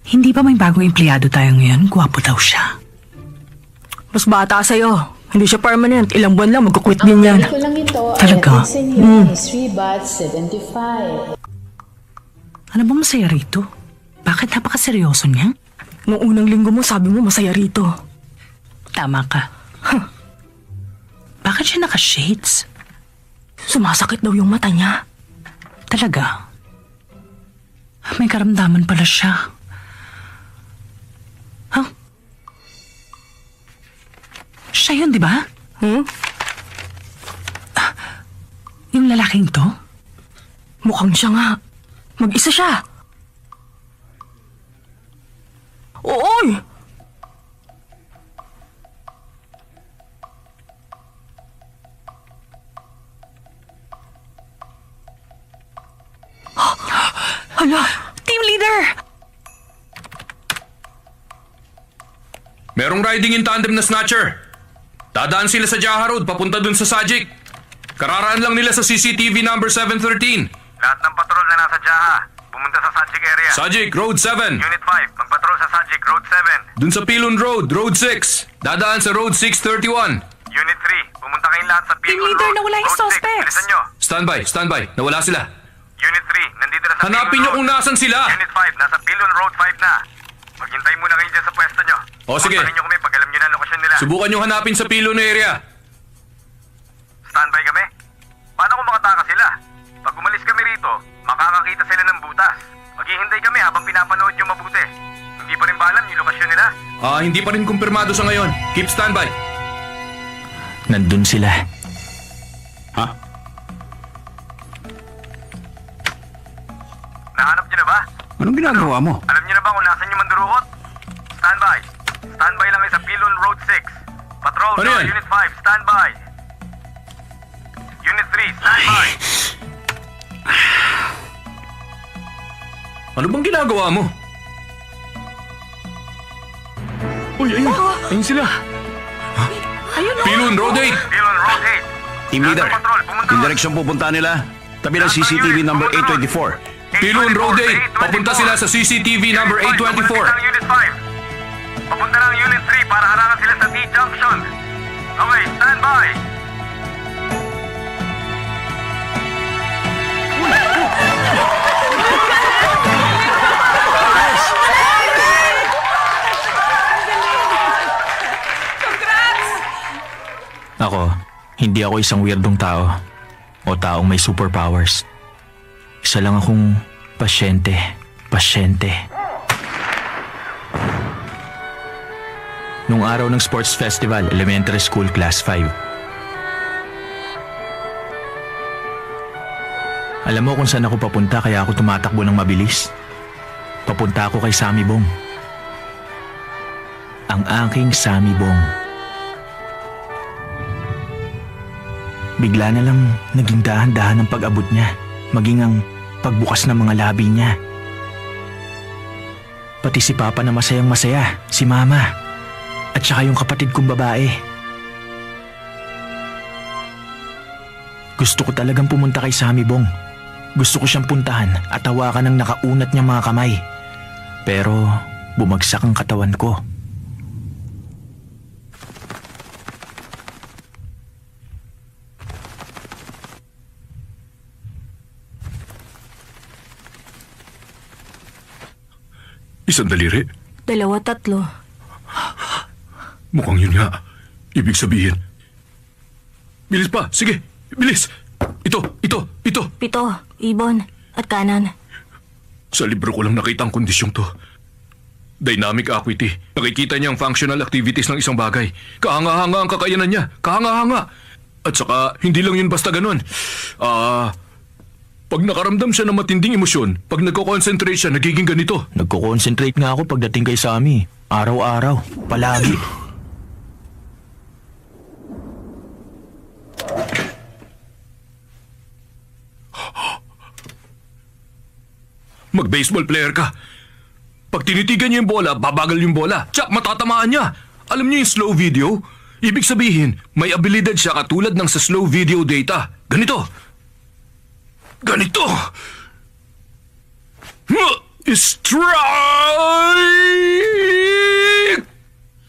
Hindi ba may bagong empleyado tayo ngayon? Gwapo daw siya. Mas bata sa'yo. Hindi siya permanent. Ilang buwan lang, magkukwit din yan. Ko lang ito Talaga? ay hatid sa inyo ni Sribat 75. Ano ba masaya rito? Bakit napakaseryoso niya? Nung unang linggo mo, sabi mo masaya rito. Tama ka. Bakit siya naka-shades? Sumasakit daw yung mata niya. Talaga? May karamdaman pala siya. Huh? Siya yun, di ba? Yung lalaking to? Mukhang siya nga. Mag-isa siya. Ooy! Hala! Team leader! Merong riding in tandem na snatcher. Dadaan sila sa Jaha Road papunta dun sa Sajik. Kararaan lang nila sa CCTV number 713. Lahat ng patrol na nasa Jaha, pumunta sa Sajik area. Sajik, Road 7. Unit 5, magpatrol sa Sajik, Road 7. Dun sa Pilon Road, Road 6. Dadaan sa Road 631. Unit 3, pumunta kayong lahat sa Team Pilon leader, Road, nawala yung Road 6. suspects. Bilisan nyo. Standby. Nawala sila. Unit 3, nandito na sa Hanapin Pilon nyo Road. kung nasan sila. Unit 5, nasa Pilon Road 5 na. Maghintay muna kayo dyan sa pwesto nyo. O, sige. Kontakin nyo kami pag alam nyo na ang lokasyon nila. Subukan nyo hanapin sa Pilon area. Standby kami. Paano kung makataka sila? Pag umalis kami rito, makakakita sila ng butas. Maghihintay kami habang pinapanood yung mabuti. Hindi pa rin ba alam yung lokasyon nila? Hindi pa rin kumpirmado sa ngayon. Keep standby. Nandun sila. Nahanap nyo na ba? Anong ginagawa mo? Alam niyo na ba kung nasan yung mandurukot? Standby. Standby lang kayo sa Pilon Road 6. Patrol Ano to yan? Unit 5. Standby. Unit 3. Standby. Ano bang ginagawa mo? Uy, ayun sila. Pilon Road 8. Pilon Road 8. Team leader, Patrol, pumunta. yung direksyon pupunta nila, tabi ng CCTV number 824. Pilon Road 8. Papunta sila sa CCTV number 824. Unit 5. Papunta ng Unit 3 para harangan sila sa T-Junction. Okay, standby. Ako, hindi ako isang weirdong tao o taong may superpowers. Isa lang akong pasyente. Nung araw ng sports festival, elementary school, class 5. Alam mo kung saan ako papunta kaya ako tumatakbo ng mabilis? Papunta ako kay Sammy Bong. Ang aking Sammy Bong. Bigla na lang naging dahan-dahan ang pag-abot niya, maging ang pagbukas ng mga labi niya. Pati si Papa na masayang-masaya, si Mama, at saka yung kapatid kong babae. Gusto ko talagang pumunta kay Sammy Bong. Gusto ko siyang puntahan at hawakan ng nakaunat niyang mga kamay. Pero bumagsak ang katawan ko. Isang daliri. 2, 3. Mukhang yun nga. Ibig sabihin. Bilis pa. Sige. Bilis. Ito. 7, ibon, at kanan. Sa libro ko lang nakita ang kondisyong to. Dynamic acuity. Nakikita niya ang functional activities ng isang bagay. Kahanga-hanga ang kakayanan niya. Kahanga-hanga. At saka, hindi lang yun basta ganun. Pag nakaramdam siya ng matinding emosyon, pag nagko-concentrate siya, nagiging ganito. Nagko-concentrate nga ako pagdating kay Sammy. Araw-araw. Palagi. Mag-baseball player ka. Pag tinitigan niya yung bola, babagal yung bola. Tsak, matatamaan niya. Alam niyo yung slow video? Ibig sabihin, may abilidad siya katulad ng sa slow video data. Ganito. Strike!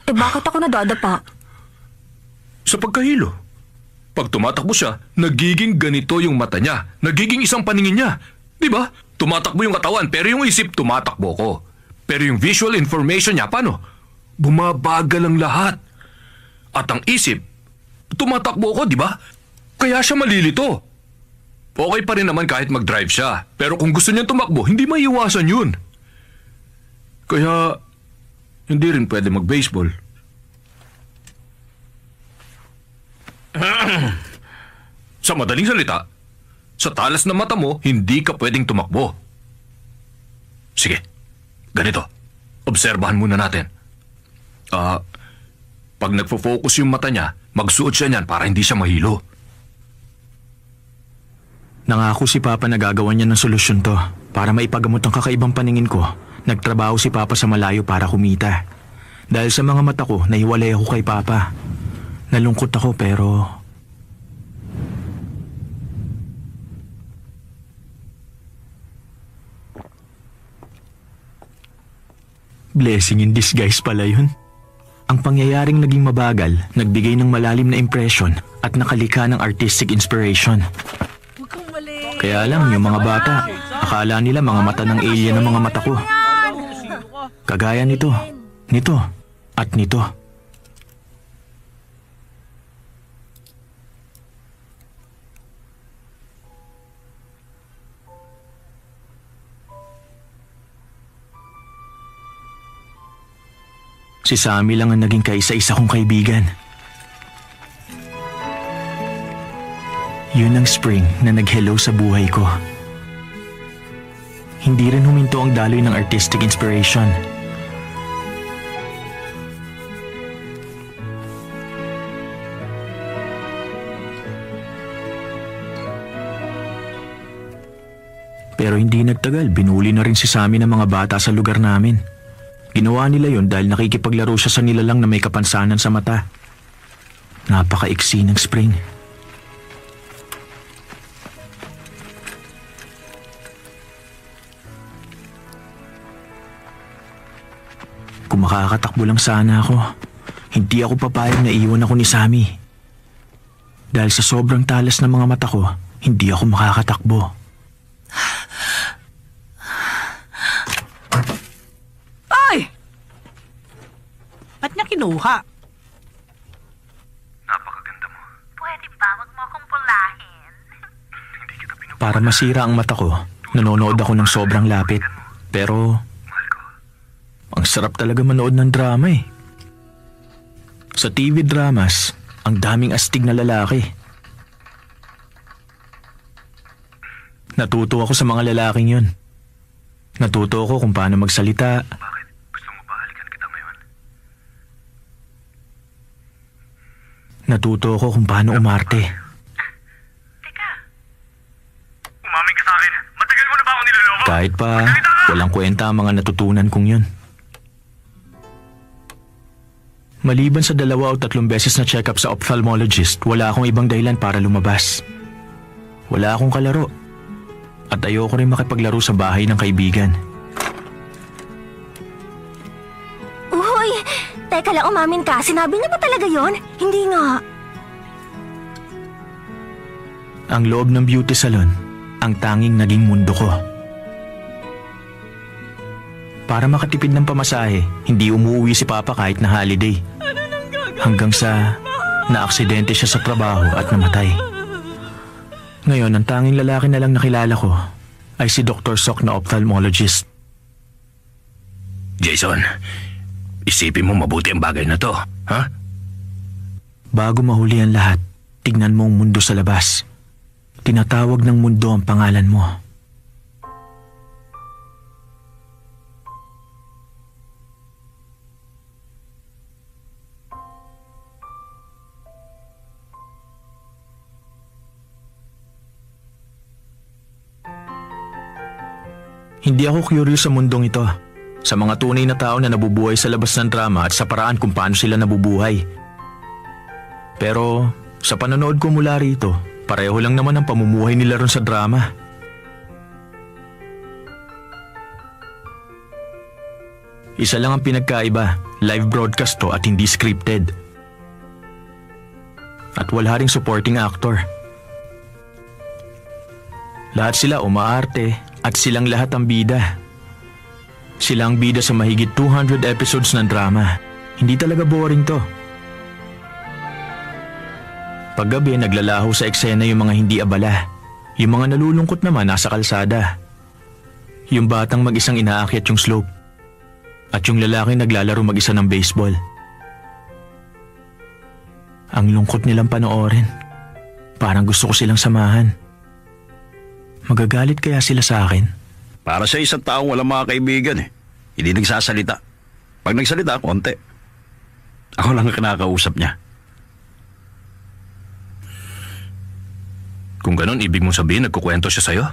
Eh bakit ako nadadapa? Sa pagkahilo. Pag tumatakbo siya, nagiging ganito yung mata niya. Nagiging isang paningin niya. Di ba? Tumatakbo yung katawan, pero yung isip, tumatakbo ko. Pero yung visual information niya, paano? Bumabagal ang lahat. At ang isip, tumatakbo ko, di ba? Kaya siya malilito. Okay pa rin naman kahit mag-drive siya. Pero kung gusto niya tumakbo, hindi maiiwasan yun. Kaya, hindi rin pwede mag-baseball. Sa madaling salita, sa talas ng mata mo, hindi ka pwedeng tumakbo. Sige, ganito. Obserbahan muna natin. Pag nagfo-focus yung mata niya, magsuot siya niyan para hindi siya mahilo. Nangako si Papa na gagawa niya ng solusyon to. Para maipagamot ang kakaibang paningin ko, nagtrabaho si Papa sa malayo para kumita. Dahil sa mga mata ko, nahiwalay ako kay Papa. Nalungkot ako pero... Blessing in disguise pala yun. Ang pangyayaring naging mabagal, nagbigay ng malalim na impression at nakalikha ng artistic inspiration. Kaya lang yung mga bata, akala nila mga mata ng alien ang mga mata ko. Kagaya nito, nito, at nito. Si Sammy lang ang naging kaisa-isa kong kaibigan. Yun ang spring na nag-hello sa buhay ko. Hindi rin huminto ang daloy ng artistic inspiration. Pero hindi nagtagal, binuli na rin si Sammy ng mga bata sa lugar namin. Ginawa nila yon dahil nakikipaglaro siya sa nilalang na may kapansanan sa mata. Napakaiksi ng spring. Kung makakatakbo lang sana ako, hindi ako papayag na iwan ako ni Sammy. Dahil sa sobrang talas ng mga mata ko, hindi ako makakatakbo. Ay! Ba't niya kinuha? Napakaganda mo. Pwede ba wag mo akong pulahin? Para masira ang mata ko, nanonood ako ng sobrang lapit. Pero, ang sarap talaga manood ng drama eh. Sa TV dramas, ang daming astig na lalaki. Natuto ako sa mga lalaking yun. Natuto ako kung paano magsalita. Bakit? Gusto mo ba halikan kita ngayon? Natuto ako kung paano umarte. Teka, Umamin ka sa akin. Matagal mo na ba ako niloloko? Kahit pa, walang kwenta ang mga natutunan kong yun. Maliban sa 2 o 3 beses na check-up sa ophthalmologist, wala akong ibang dahilan para lumabas. Wala akong kalaro. At ayoko rin makipaglaro sa bahay ng kaibigan. uy! Teka lang, umamin ka. Sinabi niya ba talaga yon? Hindi nga. Ang loob ng beauty salon, ang tanging naging mundo ko. Para makatipid ng pamasahe, hindi umuwi si Papa kahit na holiday. Hanggang sa naaksidente siya sa trabaho at namatay. Ngayon, ang tanging lalaki na lang nakilala ko ay si Dr. Sok na ophthalmologist. Jason, isipin mo mabuti ang bagay na to, ha? Bago mahuli ang lahat, tignan mo ang mundo sa labas. Tinatawag ng mundo ang pangalan mo. Hindi ako curious sa mundong ito. Sa mga tunay na tao na nabubuhay sa labas ng drama at sa paraan kung paano sila nabubuhay. Pero sa panonood ko mula rito, pareho lang naman ang pamumuhay nila ron sa drama. Isa lang ang pinagkaiba, live broadcast to at hindi scripted. At wala ring supporting actor. Lahat sila umaarte at silang lahat ang bida. Sila ang bida sa mahigit 200 episodes ng drama. Hindi talaga boring to. Paggabi, naglalaho sa eksena yung mga hindi abala. Yung mga nalulungkot naman nasa kalsada. Yung batang mag-isang inaakyat yung slope. At yung lalaki naglalaro mag-isa ng baseball. Ang lungkot nilang panoorin. Parang gusto ko silang samahan. Magagalit kaya sila sa akin? Para sa isang taong walang mga kaibigan eh. Hindi nagsasalita. Pag nagsalita, konti. Ako lang ang kinakausap niya. Kung ganon, ibig mong sabihin nagkukwento siya sa'yo?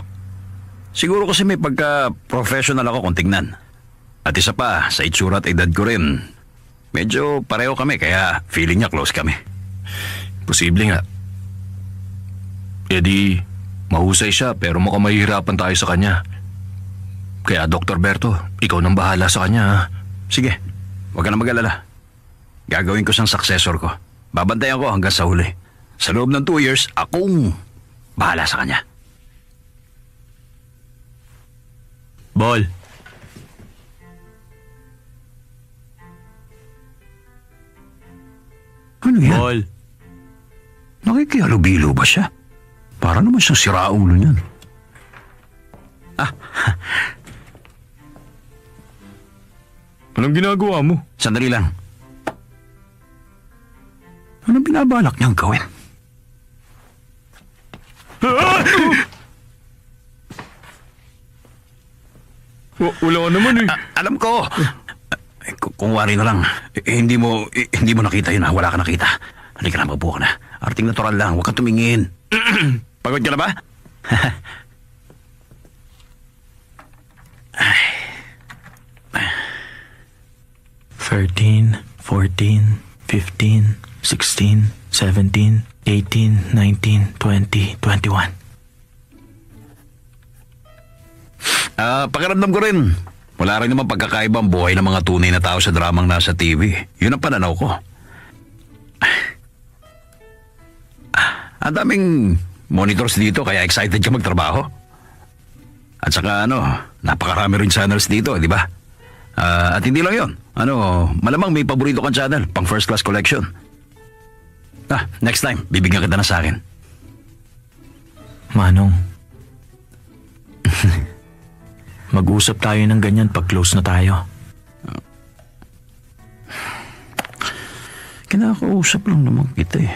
Siguro kasi may pagka-professional ako kung tingnan. At isa pa, sa itsura at edad ko rin, medyo pareho kami kaya feeling niya close kami. Posible nga. E di, mahusay siya pero mukhang mahihirapan tayo sa kanya. Kaya Dr. Berto, ikaw nang bahala sa kanya ha. Sige, huwag ka na mag-alala. Gagawin ko siyang successor ko. Babantayan ko hanggang sa huli. Sa loob ng 2 years, akong bahala sa kanya. Ball. Ano yan? Ball. Nakikihalubilo ba siya? Para naman siyang siraulo niyan. Anong ginagawa mo? Sandali lang. Anong binabalak niyang gawin? Wala ka naman eh. Alam ko. Kung wari na lang, hindi mo nakita yun ha. Wala ka nakita. Halika na, mabuo ka na. Arting natural lang, huwag ka tumingin. Pagod ka na ba? 13, 14, 15, 16, 17, 18, 19, 20, 21. Pakiramdam ko rin. Wala rin naman pagkakaiba ang buhay ng mga tunay na tao sa dramang nasa TV. Yun ang pananaw ko. Ang daming monitors dito kaya excited ka magtrabaho. At saka napakarami rin channels dito, di ba? At hindi lang yun. Malamang may paborito kang channel, pang first class collection. Next time, bibigyan kita na sa akin. Manong. Mag-usap tayo ng ganyan pag close na tayo. Kinakausap lang naman kita eh.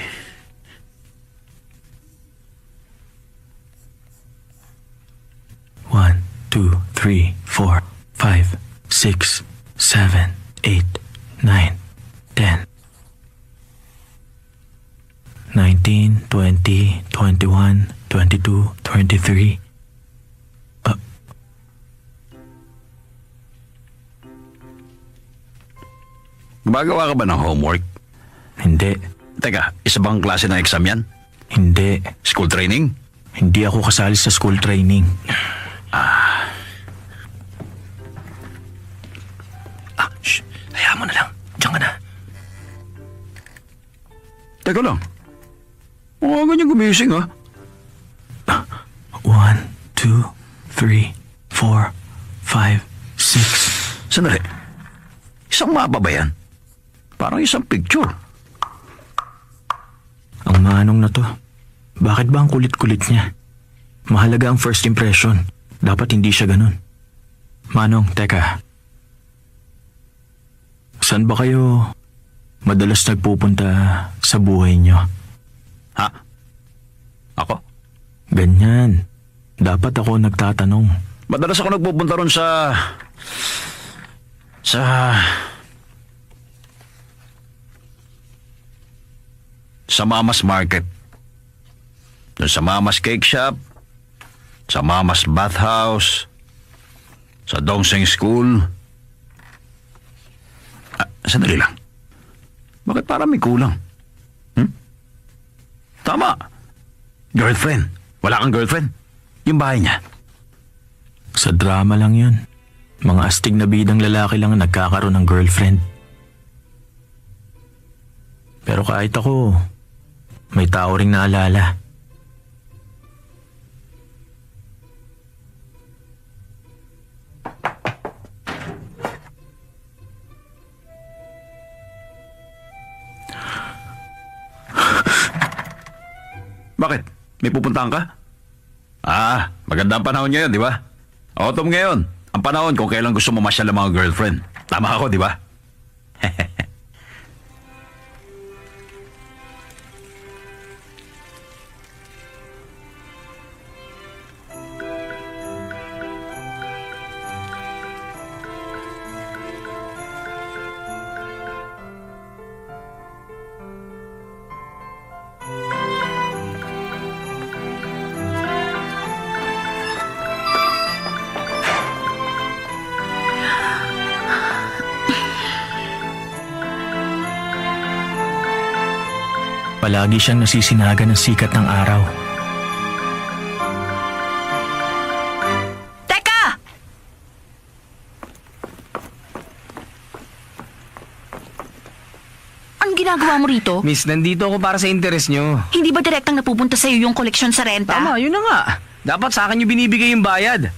One, 2, 3, 4, 5, 6, 7, 8, 9, 10. 19, 20, 21, 22, 23. Gumagawa ka ba ng homework? Hindi. Teka, isa bang klase ng exam yan? Hindi. School training? Hindi ako kasali sa school training. Shh. Hayaan mo na lang. Diyan ka na. Teka lang. Ganyan gumising ha. 1, 2, 3, 4, 5, 6. Sandali. Isang mapa ba yan? Parang isang picture. Ang manong na to. Bakit ba ang kulit-kulit niya? Mahalaga ang first impression. Dapat hindi siya ganun. Manong, teka. Saan ba kayo madalas nagpupunta sa buhay niyo? Ha? Ako? Ganyan. Dapat ako nagtatanong. Madalas ako nagpupunta ron sa Mama's Market. Doon sa Mama's Cake Shop, sa Mama's Bathhouse, sa Dongseng School. Sandali lang. Bakit parang may kulang? Tama. Girlfriend. Wala kang girlfriend? Yung bahay niya. Sa drama lang yun. Mga astig na bidang lalaki lang ang nagkakaroon ng girlfriend. Pero kahit ako, may tao ring naalala. Bakit? May pupuntahan ka? Maganda ang panahon ngayon, di ba? Autumn ngayon. Ang panahon kung kailan gusto mo masyal ang mga girlfriend. Tama ako, di ba? Palagi siyang nasisinaga ng sikat ng araw. Teka! Anong ginagawa mo rito? Miss, nandito ako para sa interes nyo. Hindi ba direktang napupunta sa'yo yung koleksyon sa renta? Tama, yun na nga. Dapat sa akin yung binibigay yung bayad.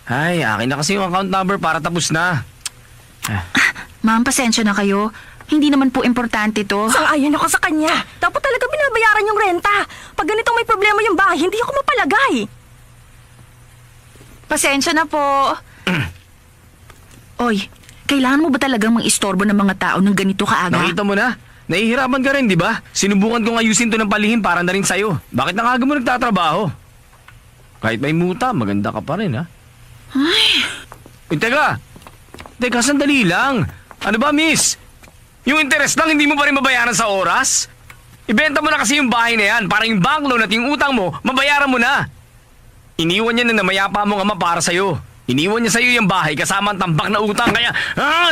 Ay, akin na kasi yung account number para tapos na. Ma'am, pasensya na kayo. Hindi naman po importante to. Sang-ayon ako sa kanya. Dapat talaga binabayaran yung renta. Pag ganitong may problema yung bahay, hindi ako mapalagay. Pasensya na po. Oy, kailangan mo ba talagang mang-istorbo ng mga tao ng ganito kaaga? Nakita mo na? Nahihirapan ka rin, di ba? Sinubukan kong ayusin to ng palihim para na rin sa'yo. Bakit nakaga mo nagtatrabaho? Kahit may muta, maganda ka pa rin, ha? Ay, Teka! Teka, sandali lang. Ano ba, miss? Yung interest lang, hindi mo pa rin mabayaran sa oras? Ibenta mo na kasi yung bahay na yan para yung bank loan at yung utang mo, mabayaran mo na. Iniwan niya na namayapa mong ama para sa'yo. Iniwan niya sa'yo yung bahay kasama ang tambak na utang kaya,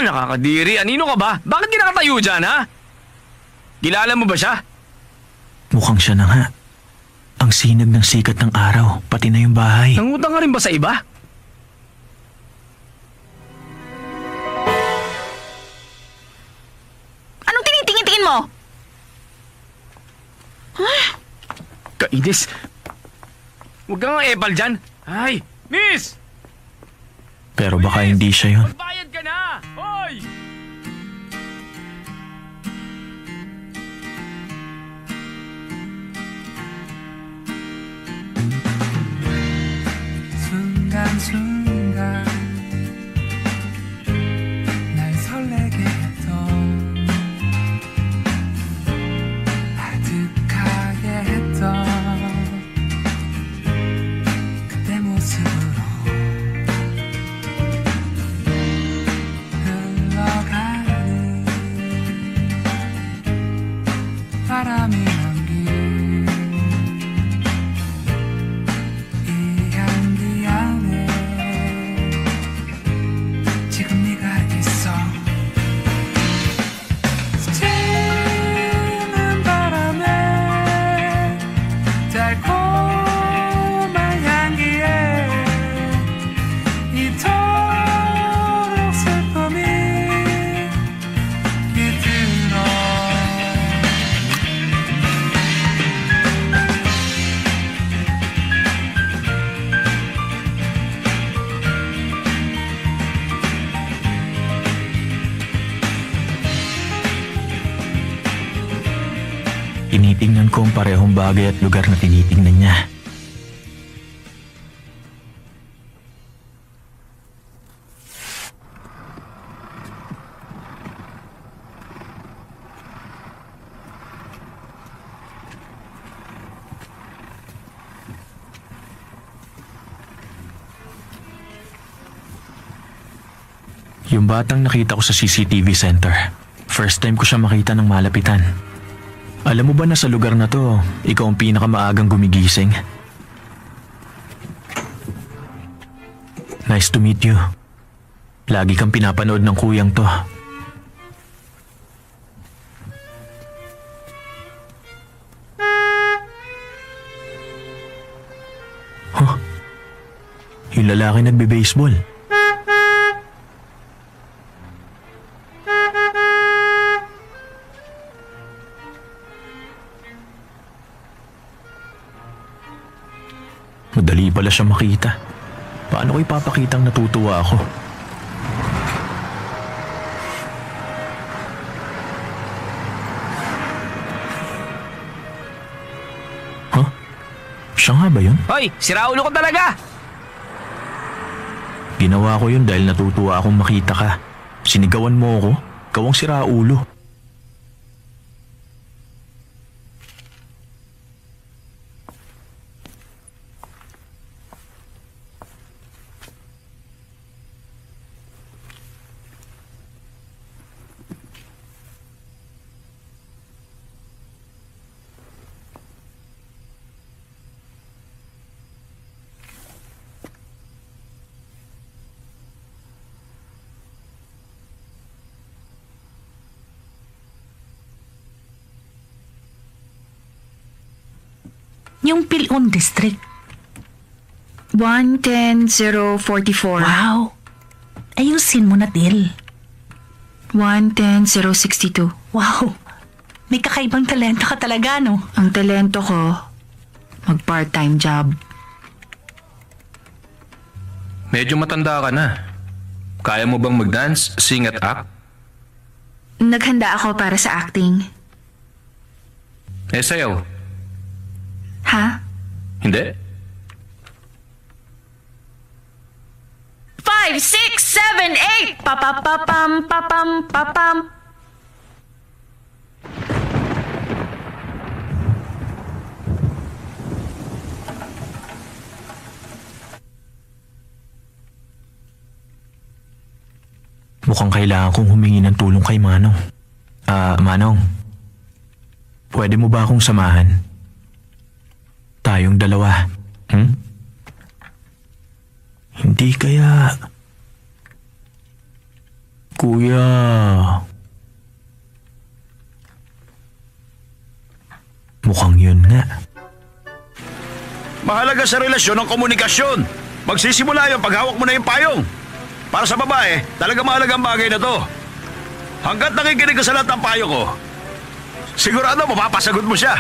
nakakadiri. Anino ka ba? Bakit di nakatayo dyan, ha? Kilala mo ba siya? Mukhang siya na nga. Ang sinag ng sikat ng araw, pati na yung bahay. Nangutang ka rin ba sa iba? anong tinitingin-tingin mo? Kainis. Huwag kang epal dyan. Ay, miss! Pero baka hindi siya yun. Magbayad ka na! Hoy! 순간순간 날 설레게 했던 아득하게 했던 그때 모습으로 흘러가는 바람이 남긴 이 향기 안에 지금 네가 있어 스치는 바람에 달콤한 향기에 이토록 슬픔이 깃들어 Tinitingnan ko ang parehong bagay at lugar na tinitingnan niya. Yung batang nakita ko sa CCTV center. First time ko siya makita ng malapitan. Alam mo ba na sa lugar na to, ikaw ang pinakamaagang gumigising? Nice to meet you. Lagi kang pinapanood ng kuyang to. Huh? Yung lalaki nagbe-baseball. Madali pala siya makita. Paano ko ipapakitang natutuwa ako? Huh? Siya nga ba yun? Hoy, si Raulo ko talaga! Ginawa ko yun dahil natutuwa akong makita ka. Sinigawan mo ako, kawang sira ulo. Yung Pilon District. 110044. Wow! Ayusin mo na, Dil. 110062. Wow! May kakaibang talento ka talaga, no? Ang talento ko, mag-part-time job. Medyo matanda ka na. Kaya mo bang mag-dance, sing at act? Naghanda ako para sa acting. Sayaw. Ha? Hindi? 5, 6, 7, 8! Papapapam, papam, papam. Mukhang kailangan kong humingi ng tulong kay Manong. Manong. Pwede mo ba akong samahan? Tayong dalawa. Hindi kaya... Kuya... Mukhang yun nga. Mahalaga sa relasyon ang komunikasyon. Magsisimula yung paghawak mo na yung payong. Para sa babae, talaga mahalaga ang bagay na to. Hanggat nakikinig ka sa lahat ng payo ko, sigurado mapapasagot mo siya.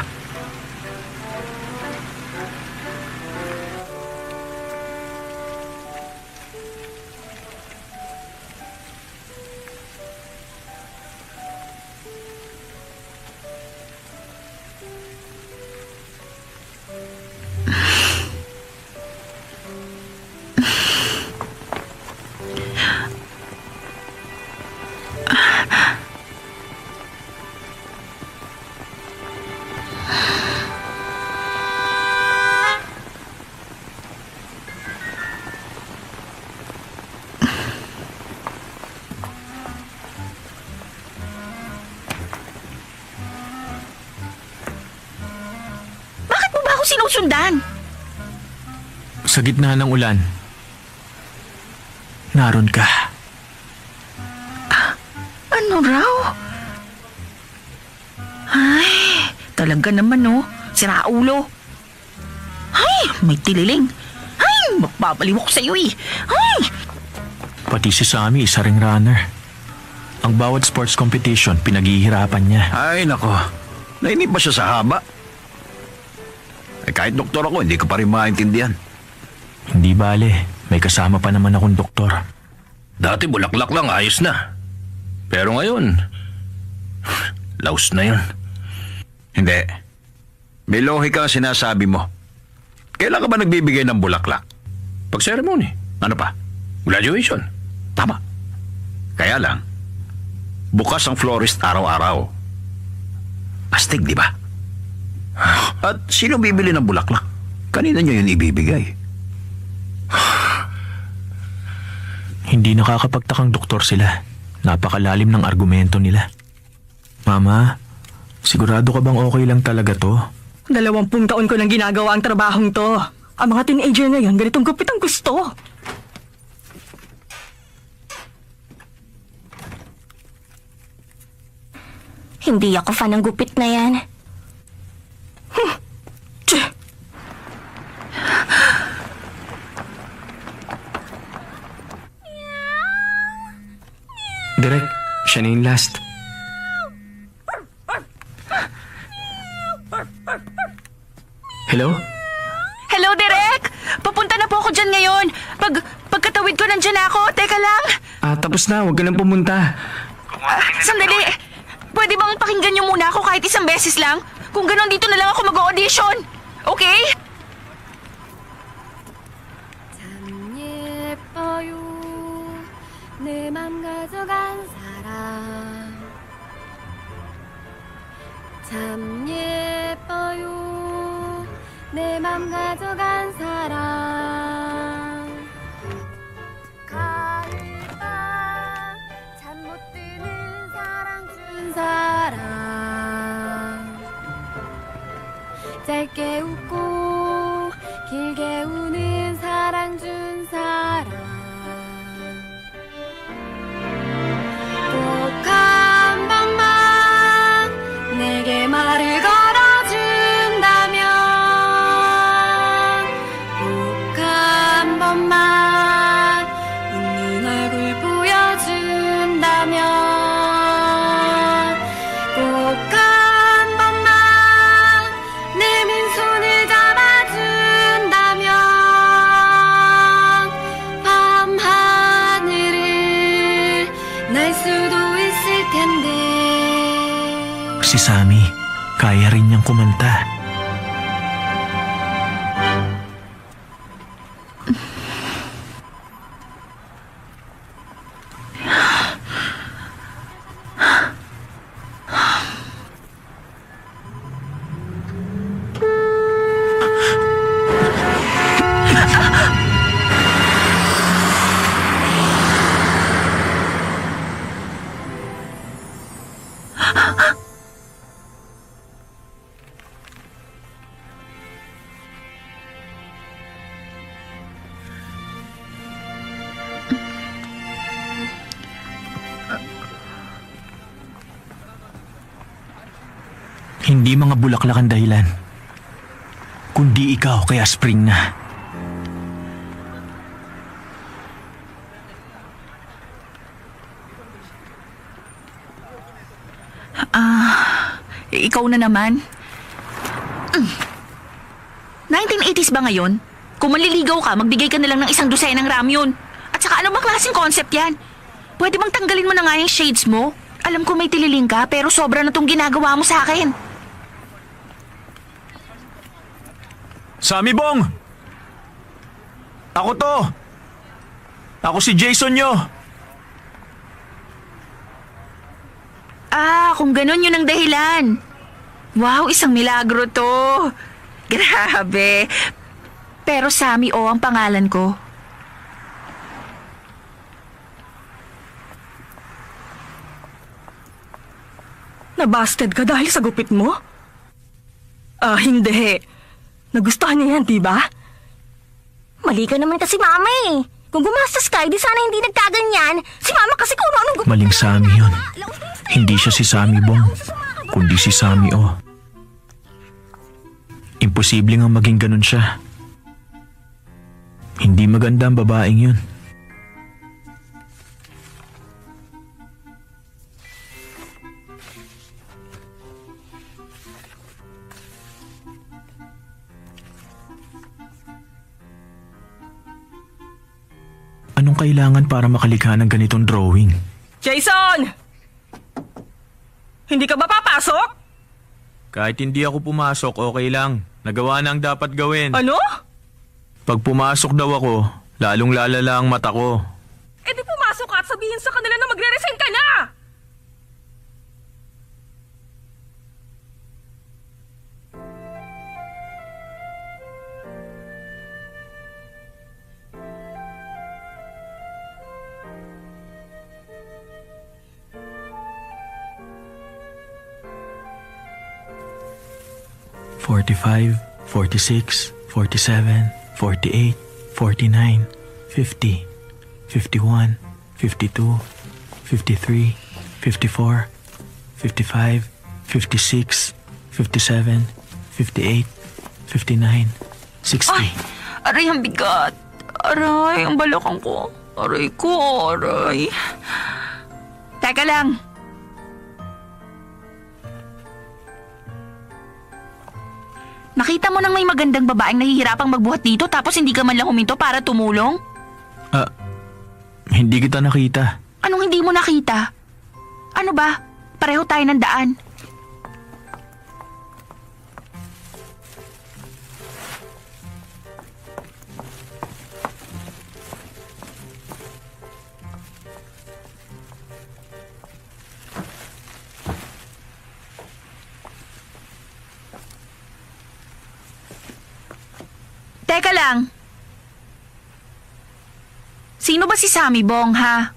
Sinusundan. Sa gitna ng ulan, naroon ka. Ano raw? Ay, talaga naman no. Sira ulo. Ay, may tililing. Ay, mapapaliw ako sa iyo eh. Ay! Pati si Sammy, isa ring runner. Ang bawat sports competition, pinaghihirapan niya. Ay, nako. Nainip ba siya sa haba? Kahit doktor ako, hindi ko pa rin maintindihan. Hindi bale, may kasama pa naman akong doktor. Dati bulaklak lang, ayos na. Pero ngayon, laos na yun. Hindi. May lohika ang sinasabi mo. Kailan ka ba nagbibigay ng bulaklak? Pag ceremony. Ano pa? Graduation. Tama. Kaya lang, bukas ang florist araw-araw. Astig, di ba? At sino bibili ng bulaklak? Kanina niyo yun ibibigay. Hindi nakakapagtakang doktor sila. Napakalalim ng argumento nila. Mama, sigurado ka bang okay lang talaga to? 20 taon ko nang ginagawa ang trabahong to. Ang mga teenager ngayon, ganitong gupit ang gusto. Hindi ako fan ng gupit na yan. Direk, siya na yung last. Hello? Hello, Direk! po ako dyan ngayon. Pagkatawid ko nandyan ako. Teka lang. Tapos na, huwag ka nang pumunta. Sandali. Pwede bang pakinggan niyo muna ako kahit isang beses lang? Kung ganon, dito na lang ako mag-audition. Okay? 참 예뻐요 내 맘 가져간 사람 참 예뻐요 내 맘 가져간 사람 가을밤 잠 못 드는 사랑 준 사람 짧게 웃고 길게 우는 사랑 준 사람 꼭 한 번만 내게 말을 걸어준다면 꼭 한 번만 웃는 얼굴 보여준다면 꼭 한 번만 내민 손을 잡아준다면 밤하늘을 날 수도 있을 텐데 Si Sammy, kaya rin niyang kumanta. Hindi mga bulaklak ang dahilan, kundi ikaw, kaya spring na. Ikaw na naman. 1980s ba ngayon? Kung maliligaw ka, magbigay ka na lang ng 1 dosenang ramyun. At saka ano bang klaseng concept yan? Pwede bang tanggalin mo na nga yung shades mo? Alam ko may tililing ka, pero sobra na tong ginagawa mo sa akin. Sammy Bong! Ako to! Ako si Jason nyo! Kung ganun yun ang dahilan. Wow, isang milagro to. Grabe. Pero Sammy O ang pangalan ko. Nabasted ka dahil sa gupit mo? Hindi. Nagustuhan niya yan, di ba? Mali ka naman kasi mama eh. Kung gumastos ka, di sana hindi nagkaganyan. Si mama kasi kung ano-anong gupit. Maling Sammy yun. Hindi siya si Sammy Bong, kundi si Sammy O. Imposible nga maging ganun siya. Hindi maganda ang babaeng yun. Anong kailangan para makalikha ng ganitong drawing? Jason! Hindi ka ba papasok? Kahit hindi ako pumasok, okay lang. Nagawa na ang dapat gawin. Ano? Pag pumasok daw ako, lalong lalala ang mata ko. Eh di pumasok ka at sabihin sa kanila na magre-resign ka na! $45, $46, $47, $48, $49, $50, $51, $52, $53, $54, $55, $56, $57, $58, $59, $60. Ay, aray ang bigat. Aray, ang balakang ko. Aray ko, aray. Teka lang. Nakita mo nang may magandang babaeng nahihirapang magbuhat dito tapos hindi ka man lang huminto para tumulong? Hindi kita nakita. Anong hindi mo nakita? Ano ba? Pareho tayo ng daan. Teka lang. Sino ba si Sammy Bong, ha?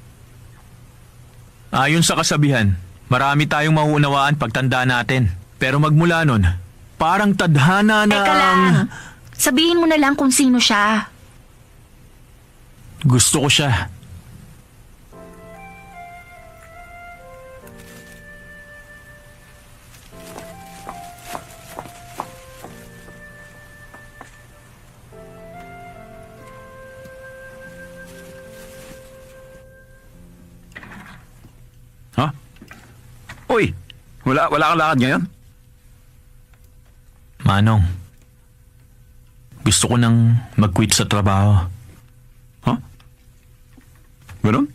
Ayon sa kasabihan, marami tayong mauunawaan pagtanda natin. Pero magmula nun, parang tadhana na Teka lang. Sabihin mo na lang kung sino siya. Gusto ko siya. Ha? Uy, wala kang lakad ngayon? Manong, gusto ko nang mag-quit sa trabaho. Ha? Ganun?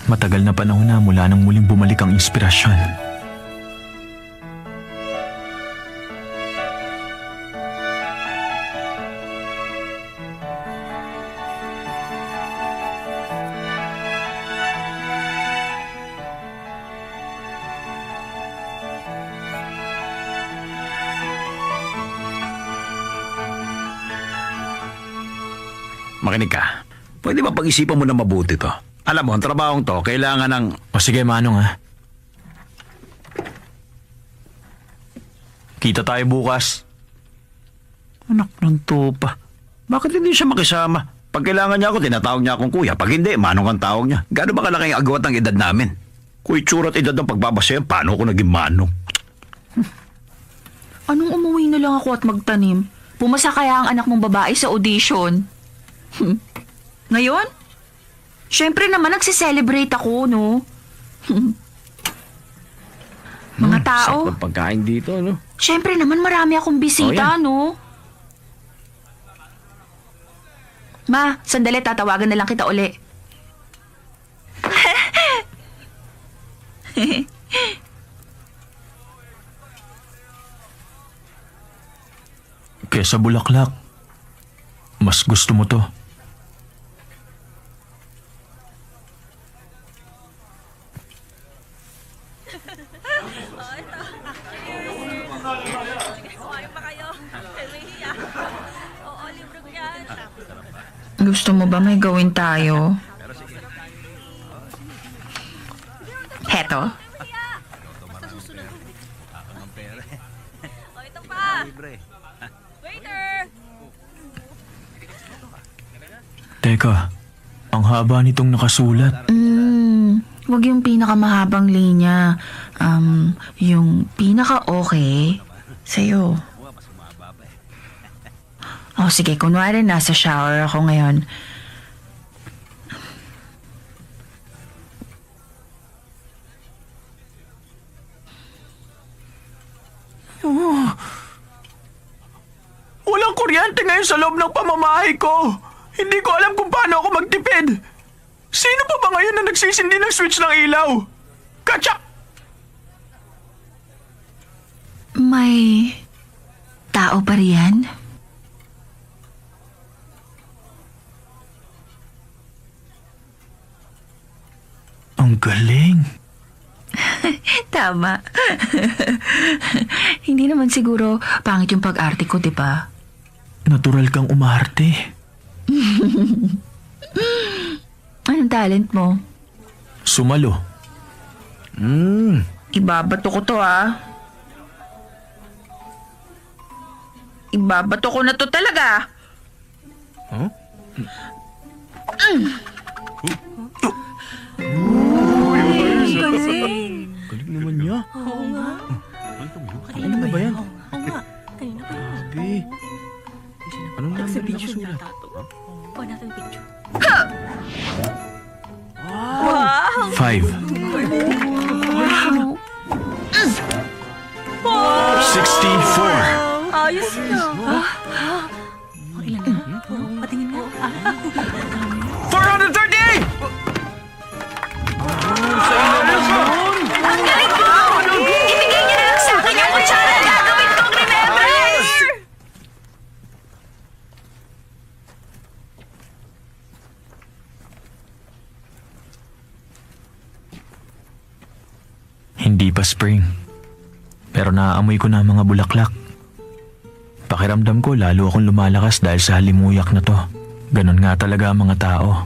Matagal na panahon na mula nang muling bumalik ang inspirasyon. Makinig ka. Pwede ba pag-isipan mo na mabuti to? Alam mo, ang trabahong to, kailangan ng... O sige, Manong ha. Kita tayo bukas. Anak ng tupa. Bakit hindi siya makisama? Pag kailangan niya ako, tinatawag niya akong kuya. Pag hindi, manong ang tawag niya. Gaano ba kalaki ang agawat ng edad namin? Kung itsura at edad ng pagbabasayan, paano ako naging manong? Anong umuwi na lang ako at magtanim? Pumasa kaya ang anak mong babae sa audition? Ngayon? Siyempre naman nagse-celebrate ako, no? Mga tao. Sarap ng pagkain dito, no? Siyempre naman marami akong bisita, no? Ma, sandali, tatawagan na lang kita uli. Kesa bulaklak, mas gusto mo to. Gusto mo ba may gawin tayo? Heto? Teka, ang haba nitong nakasulat. Wag yung pinakamahabang linya. Yung pinaka-okay sa'yo. Oh, sige, kunwari nasa shower ako ngayon. Walang kuryente ngayon sa loob ng pamamahay ko. Hindi ko alam kung paano ako magtipid. Sino pa ba ngayon na nagsisindi ng switch ng ilaw? Katsak! May tao pa riyan? Ang galing. Tama. Hindi naman siguro pangit yung pag-arte ko, di ba? Natural kang umarte. Anong talent mo? Sumalo. Ibabato ko to, ah. Ibabato ko na to talaga. Huh? Galing naman niya. Oo nga. Ano na ba yan? Oo nga. Kanina pa yun. Grabe. Anong number na nakasulat? Kuha natin picture. 5. 64. Ayos na. Ilan na? Patingin nga. 438! Ang galing ko! Ibigay niyo na lang sa akin yung kutsara. Gagawin kong remembrance! Hindi pa spring. Pero naaamoy ko na ang mga bulaklak. Pakiramdam ko lalo akong lumalakas dahil sa halimuyak na to. Ganon nga talaga ang mga tao.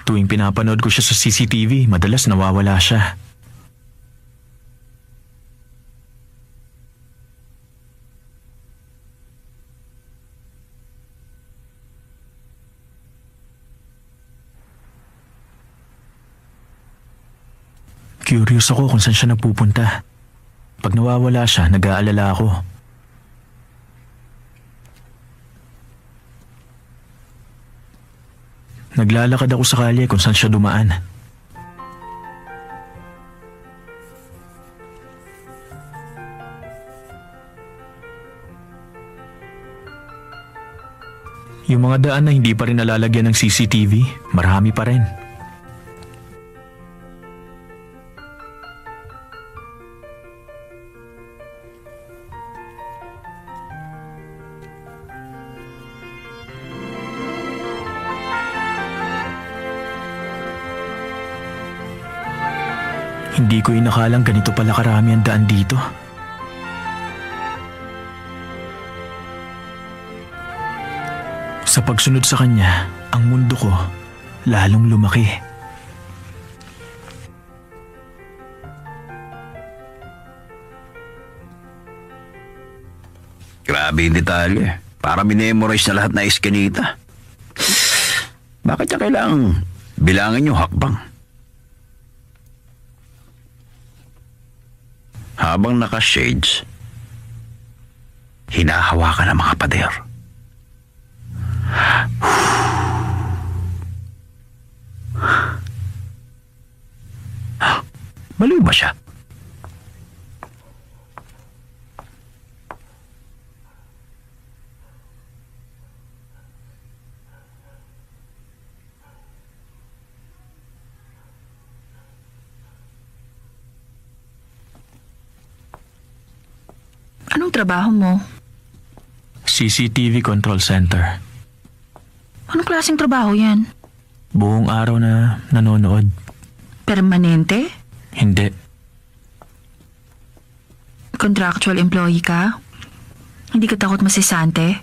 Tuwing pinapanood ko siya sa CCTV, madalas nawawala siya. Curious ako kung saan siya nagpupunta. Pag nawawala siya, nag-aalala ako. Naglalakad ako sa kalye kung saan siya dumaan. Yung mga daan na hindi pa rin nalalagyan ng CCTV, marami pa rin. Hindi ko inakalang ganito pala karami ang daan dito. Sa pagsunod sa kanya, ang mundo ko lalong lumaki. Grabe yung detalye. Para minemorize na lahat na iskinita. Bakit niya kailangang bilangin yung hakbang? Habang naka-shades, hinahawakan ng mga pader. Baliw ba siya? Anong trabaho mo? CCTV Control Center. Anong klaseng trabaho yan? Buong araw na nanonood. Permanente? Hindi. Contractual employee ka? Hindi ka takot masisante?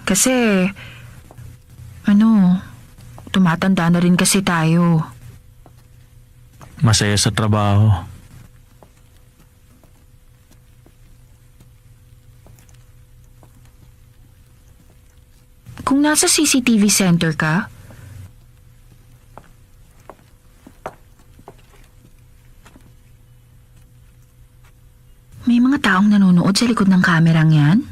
Kasi, tumatanda na rin kasi tayo. Masaya sa trabaho. Kung nasa CCTV center ka, may mga taong nanonood sa likod ng kamerang yan?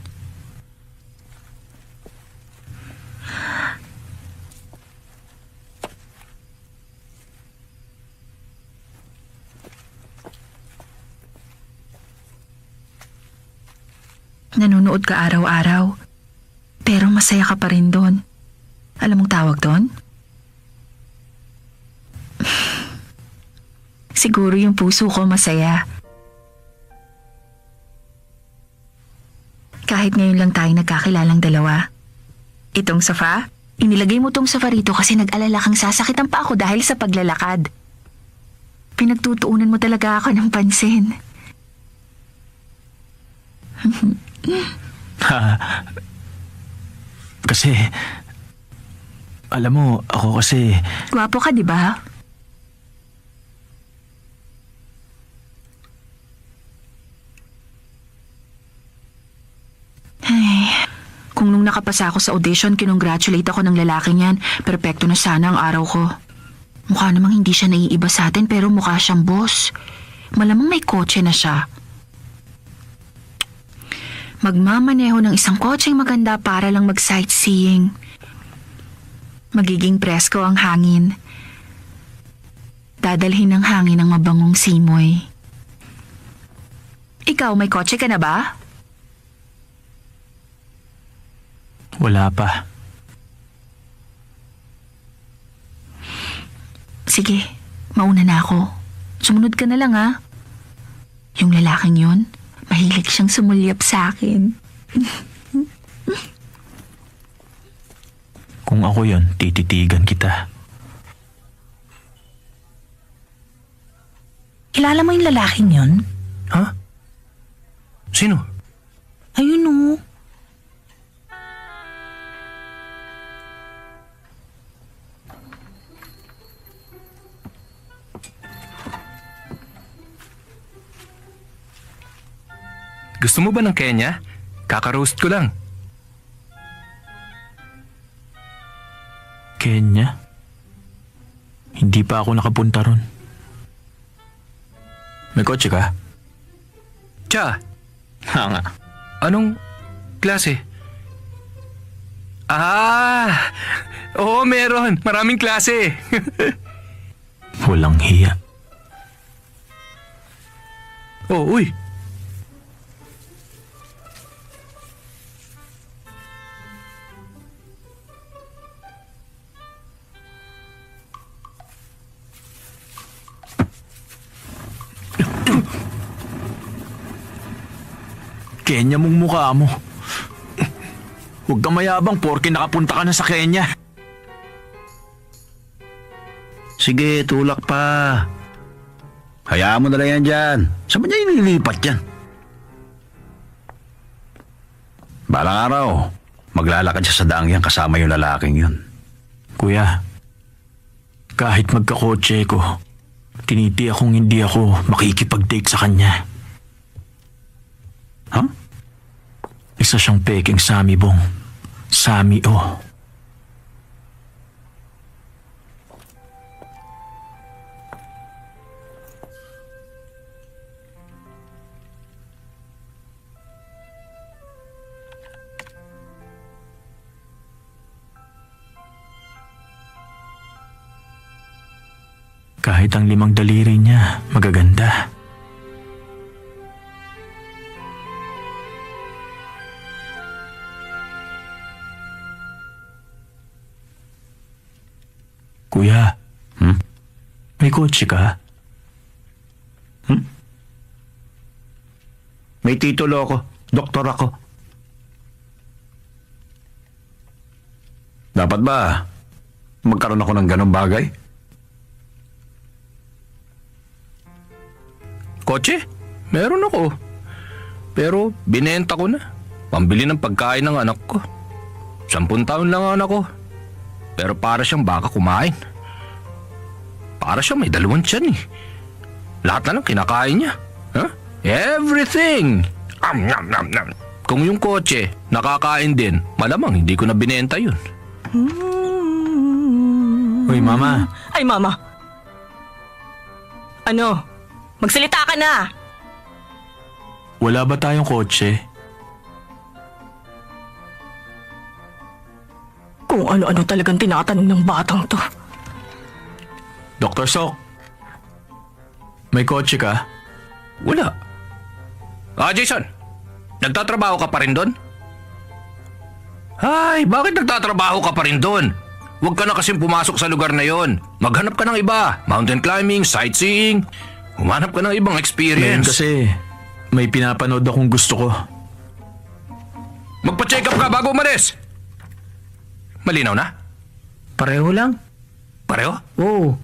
Nanonood ka araw-araw, pero masaya ka pa rin doon. Alam mong tawag doon? Siguro yung puso ko masaya. Kahit ngayon lang tayo nagkakilalang dalawa. Itong sofa, inilagay mo tong sofa rito kasi nag-alala kang sasakit ang paa ko dahil sa paglalakad. Pinagtutuunan mo talaga ako ng pansin. Kasi Alam mo, ako kasi... Gwapo ka, di ba? Ay, kung nung nakapasa ako sa audition, kinongratulate ako ng lalaking yan. Perpekto na sana ang araw ko. Mukha namang hindi siya naiiba sa atin pero mukha siyang boss. Malamang may kotse na siya. Magmamaneho ng isang kotseng maganda para lang mag-sightseeing. Magiging presko ang hangin. Dadalhin ng hangin ang mabangong simoy. Ikaw, may kotse ka na ba? Wala pa. Sige, mauna na ako. Sumunod ka na lang, ha? Yung lalaking yun, mahilig siyang sumulyap sa akin. Kung ako yon, tititigan kita. Kilala mo yung lalaking yun? Ha? Sino? Ayun o. Gusto mo ba ng Kenya? Kaka-roast ko lang. Kenya? Hindi pa ako nakapunta ron. May kotse ka? Tsa, Ha nga. anong klase? Oo, meron. Maraming klase. Walang hiya. Oh, uy. Kenya mong mukha mo. Huwag kang mayabang porke nakapunta ka na sa Kenya. Sige, tulak pa. Hayaan mo na lang yan dyan. Saan ba niya inilipat yan? Balang araw, maglalakad siya sa daang yan kasama yung lalaking yun. Kuya, kahit magkakotse ko, tiniti akong hindi ako makikipag-date sa kanya. Huh? Isa siyang peking Sami Bong. Sami O. Kahit ang 5 daliri niya, magaganda. Kuya, may kotse ka? May titulo ako. Doktor ako. Dapat ba magkaroon ako ng ganong bagay? Kotse? Meron ako. Pero binenta ko na. Pambili ng pagkain ng anak ko. 10 taon lang ang anak ko. Pero para siyang baka kumain. Para siyang may 2 tiyan eh. Lahat na lang kinakain niya. Huh? Everything! Kung yung kotse nakakain din, malamang hindi ko na binenta yun. Uy, Mama. Ay, Mama. Ano? Magsalita ka na! Wala ba tayong kotse? Kung ano-ano talagang tinatanong ng batang to. Dr. Sok, may kotse ka? Wala. Jason, nagtatrabaho ka pa rin doon? Ay, bakit nagtatrabaho ka pa rin doon? Huwag ka na kasing pumasok sa lugar na yon. Maghanap ka ng iba. Mountain climbing, sightseeing. Humanap ka ng ibang Ngayon experience. kasi may pinapanood akong gusto ko. Magpa-check up ka bago umalis. Malinaw na? Pareho lang. Pareho? Oo.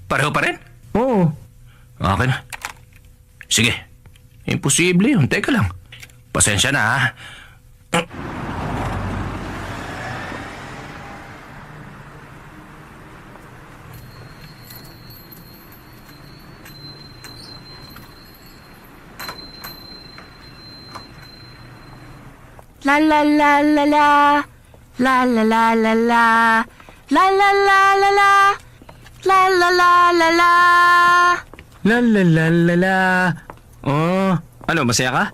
Pareho pa rin? Oo. Okay na. Sige. Imposible yun. Teka lang. Pasensya na ha. La la la la la. La la la la la. La la la la la. La la la la la. La la la la la. Oh, ano, masaya ka?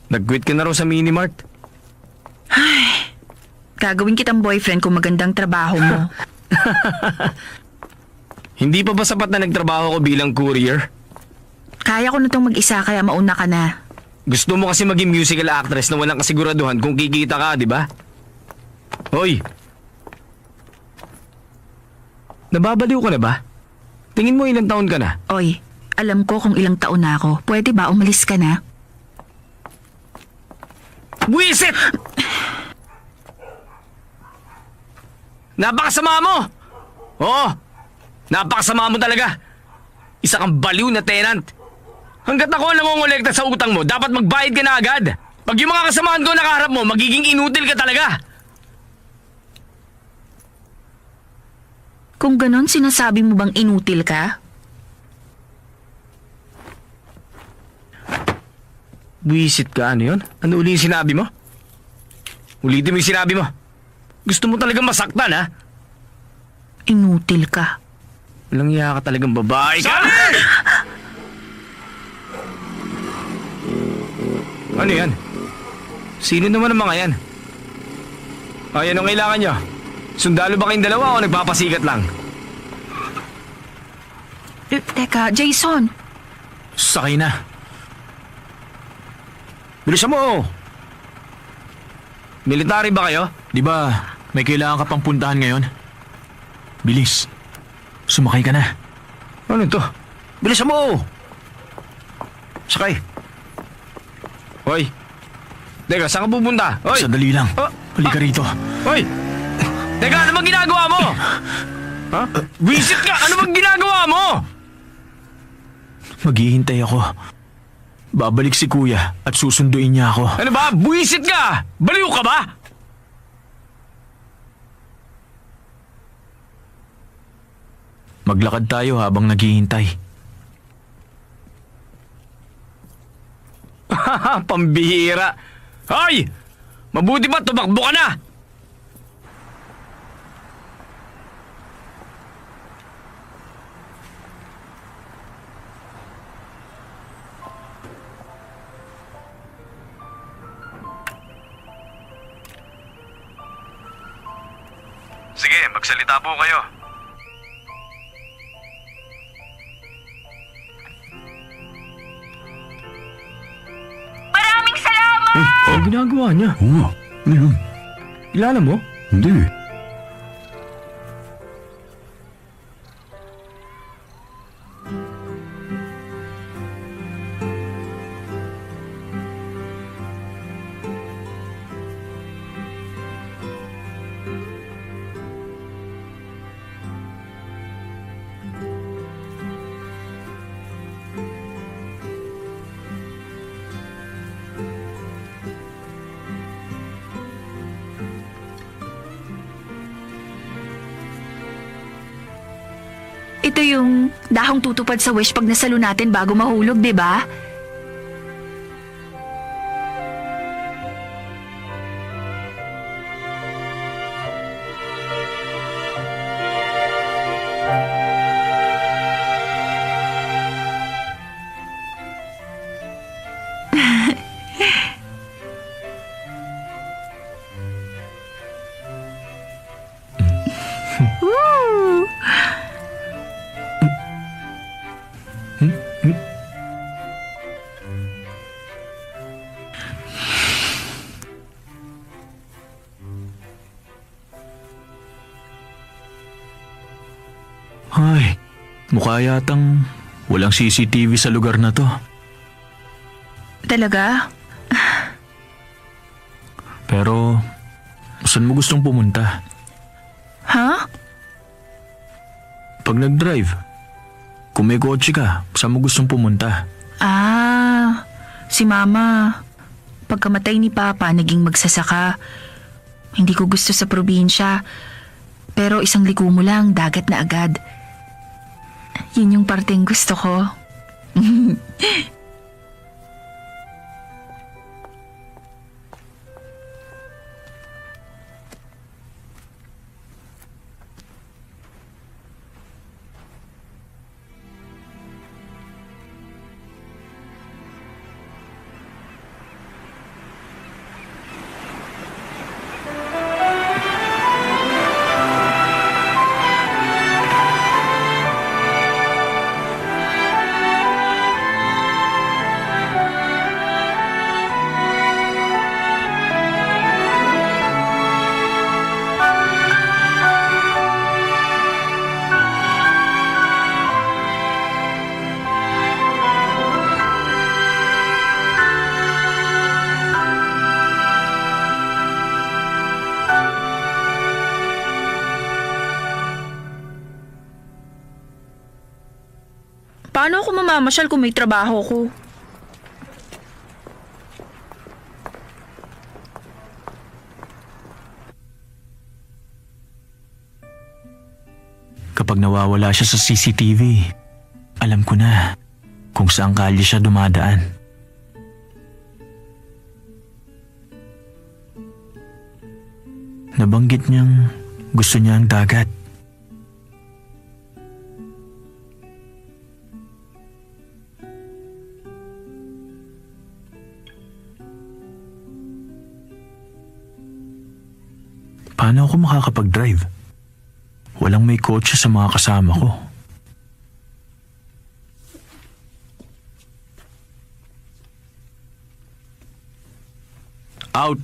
Nag-quit ka na raw sa Minimart. Gagawin kitang boyfriend kung magandang trabaho mo. Hindi pa ba sapat na nagtrabaho ko bilang courier? Kaya ko na itong mag-isa kaya mauna ka na. Gusto mo kasi maging musical actress na walang kasiguraduhan kung kikita ka, di ba? Hoy! Nababaliw ka na ba? Tingin mo ilang taon ka na? Oy, alam ko kung ilang taon na ako. Pwede ba umalis ka na? Buisit! Napakasama mo! Oo, napakasama mo talaga. Isa kang baliw na tenant. Hanggat ako ang nangongolekta sa utang mo, dapat magbayad ka na agad. Pag yung mga kasamaan ko nakaharap mo, magiging inutil ka talaga. Kung ganon, sinasabi mo bang inutil ka? Buisit ka, ano yun? Ano uli yung sinabi mo? Ulitin mo yung sinabi mo. Gusto mo talagang masaktan, ha? Inutil ka. Walang iya ka talagang babae ka! Ano yan? Sino naman ang mga yan? Ay, anong kailangan nyo? Sundalo ba kayong dalawa o nagpapasikat lang? Teka, Jason. Sakay na. Bilisan mo! Military ba kayo? Di ba may kailangan ka pang puntahan ngayon? Bilis. Sumakay ka na. Ano ito? Bilisan mo! Sakay. Hoy! Teka, saan ka pupunta? Hoy! Sandali lang. Oh, Halika rito. Hoy! Teka, ano bang ginagawa mo? Ha? Visit ka! Ano bang ginagawa mo? Maghihintay ako. Babalik si kuya at susunduin niya ako. Ano ba? Buisit ka! Baliw ka ba? Maglakad tayo habang naghihintay. Pambihira. Hoy! Mabuti pa, tumakbo ka na! Sige, magsalita po kayo. Maraming salamat! Ano ginagawa niya? Oo nga. Ano yun? Kilala mo? Hindi. Ito yung dahong tutupad sa wish pag nasalo natin bago mahulog, di ba? Woo! Ay, mukha yatang walang CCTV sa lugar na to. Talaga? Pero, saan mo gustong pumunta? Ha? Pag nag-drive, kung may kotse ka, saan mo gustong pumunta? Ah, si Mama. Pagkamatay ni Papa, naging magsasaka. Hindi ko gusto sa probinsya. Pero isang liko mo lang, dagat na agad. Yun yung parteng gusto ko. Paano ako mamamasyal kung may trabaho ko? Kapag nawawala siya sa CCTV, alam ko na kung saan kalye siya dumadaan. Nabanggit niyang gusto niya ang dagat. Paano ako makakapag-drive? Walang may kotse sa mga kasama ko. Out!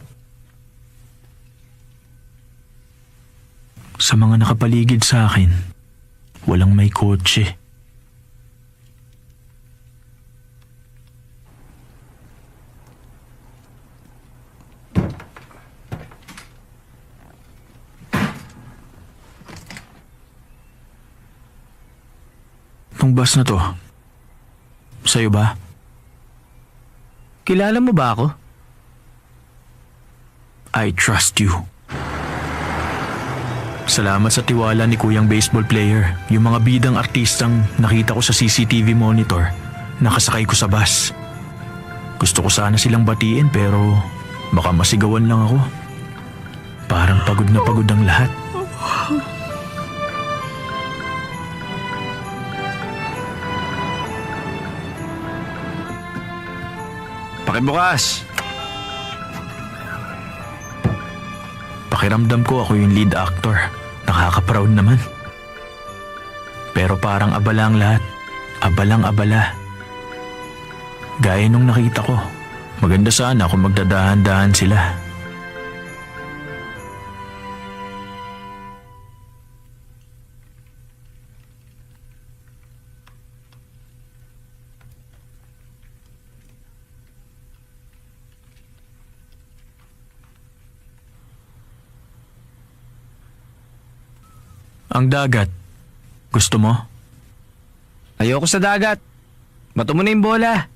Sa mga nakapaligid sa akin, walang may kotse. Itong bus na to, sa'yo ba? Kilala mo ba ako? I trust you. Salamat sa tiwala ni Kuyang baseball player. Yung mga bidang artistang nakita ko sa CCTV monitor, nakasakay ko sa bus. Gusto ko sana silang batiin pero baka masigawan lang ako. Parang pagod na pagod ang lahat. Pakibukas! Pakiramdam ko ako yung lead actor. Nakaka-proud naman. Pero parang abala ang lahat. Abalang abala. Gaya nung nakita ko. Maganda sana kung magdadahan-dahan sila. Ang dagat. Gusto mo? Ayoko sa dagat. Bato mo na yung bola.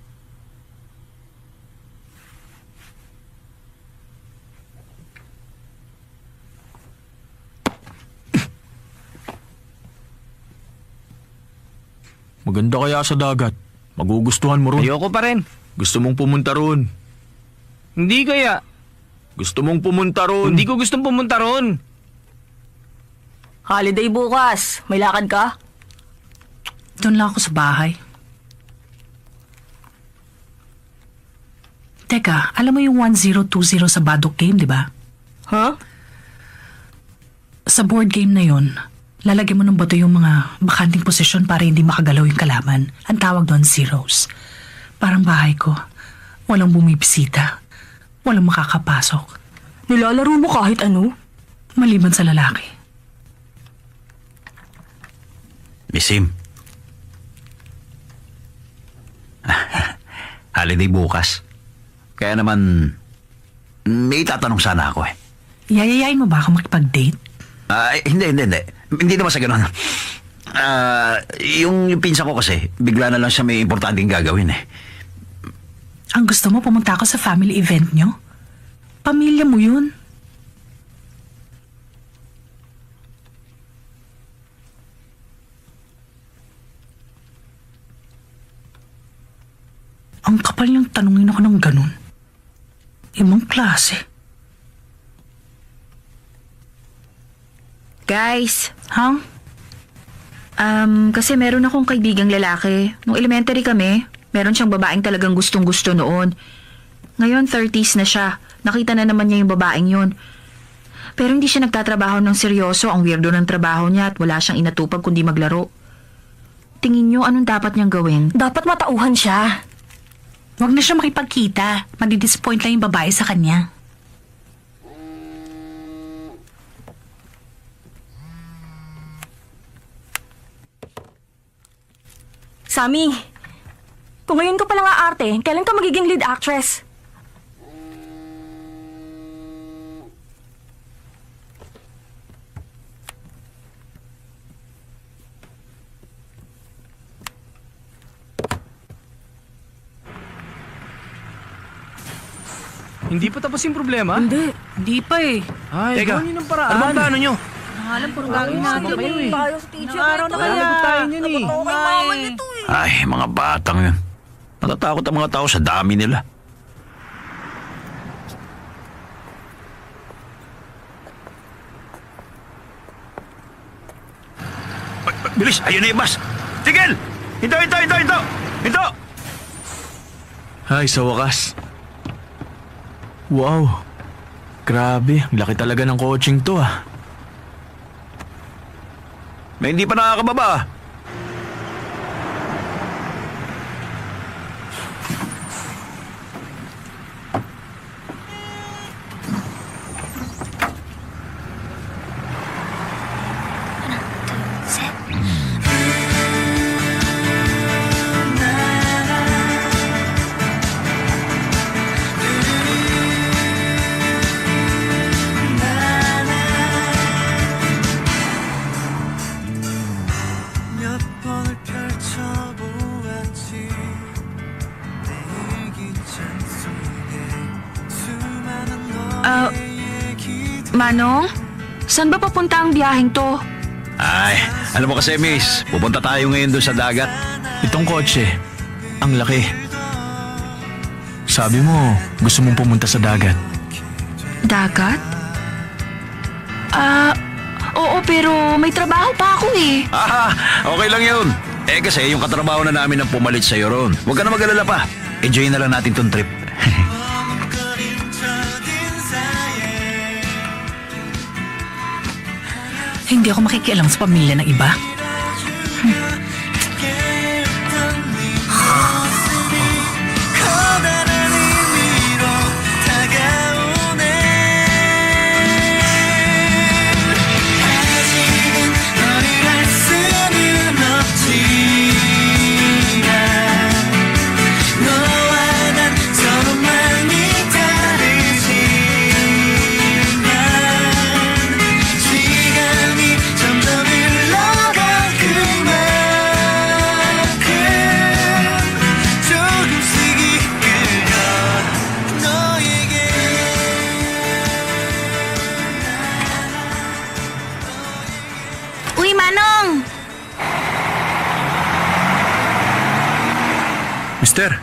Maganda kaya sa dagat. Magugustuhan mo ron. Ayoko pa rin. Gusto mong pumunta ron. Hindi kaya. Gusto mong pumunta ron. Hindi ko gustong pumunta ron. Holiday bukas. May lakad ka? Doon lang ako sa bahay. Teka, alam mo yung 1020 sa Badok game, di ba? Huh? Sa board game na yon, lalagyan mo ng bato yung mga bakanting posisyon para hindi makagalaw yung kalaban. Ang tawag doon, zeros. Parang bahay ko. Walang bumibisita. Walang makakapasok. Nilalaro mo kahit ano? Maliban sa lalaki. Misim. Holiday bukas. Kaya naman, may tatanong sana ako eh. Yayayain mo ba ako makipag-date? Hindi. Hindi naman sa ganun. Yung pinsan ko kasi, bigla na lang siya may importanteng gagawin eh. Ang gusto mo, pumunta ako sa family event nyo? Pamilya mo yun. Ang kapal niyang tanungin ako ng ganun. Ibang klase. Guys, Ha? kasi meron akong kaibigang lalaki. Nung elementary kami, meron siyang babaeng talagang gustong-gusto noon. Ngayon, 30s na siya. Nakita na naman niya yung babaeng yun. Pero hindi siya nagtatrabaho ng seryoso. Ang weirdo ng trabaho niya at wala siyang inatupag kundi maglaro. Tingin niyo, anong dapat niyang gawin? Dapat matauhan siya. Huwag na siya makipagkita. Madidisappoint lang yung babae sa kanya. Sammy, kung ngayon ka palang aarte, kailan ka magiging lead actress? Hindi pa tapos yung problema? Hindi pa eh. Ay, Teka, gawin ng paraan. ano bang plano nyo? Alam po gagawin natin. Tayo sa teacher. Araw na kaya. Tayo niyan eh. Ay, mga batang yun. Natatakot ang mga tao sa dami nila. Bilis, ayun na yung bus. Tigil! Ito! Ay, sa wakas. Wow. Grabe, ang laki talaga ng coaching to ah. May hindi pa nakakababa. 몇 번을 펼쳐보았지 내 일기장 속에 수많은 너의 얘기들 Manong, saan ba papunta ang biyaheng to? Ay, alam mo kasi, miss, pupunta tayo ngayon doon sa dagat. Itong kotse, ang laki. Sabi mo, gusto mong pumunta sa dagat. Dagat? Oo pero may trabaho pa ako eh. Okay lang yun. Kasi yung katrabaho na namin ang pumalit sa'yo ron. Huwag ka na mag-alala pa. Enjoy na lang natin tong trip. Hindi ako makikialam sa pamilya ng iba. 커다란 의미로 다가오네 아직은 너를 알 수는 없지만 너와 난 서로 많이 다르지만 시간이 점점 흘러간 그만큼 조금씩 이끌려 너에게 Uy, Manong! Mister,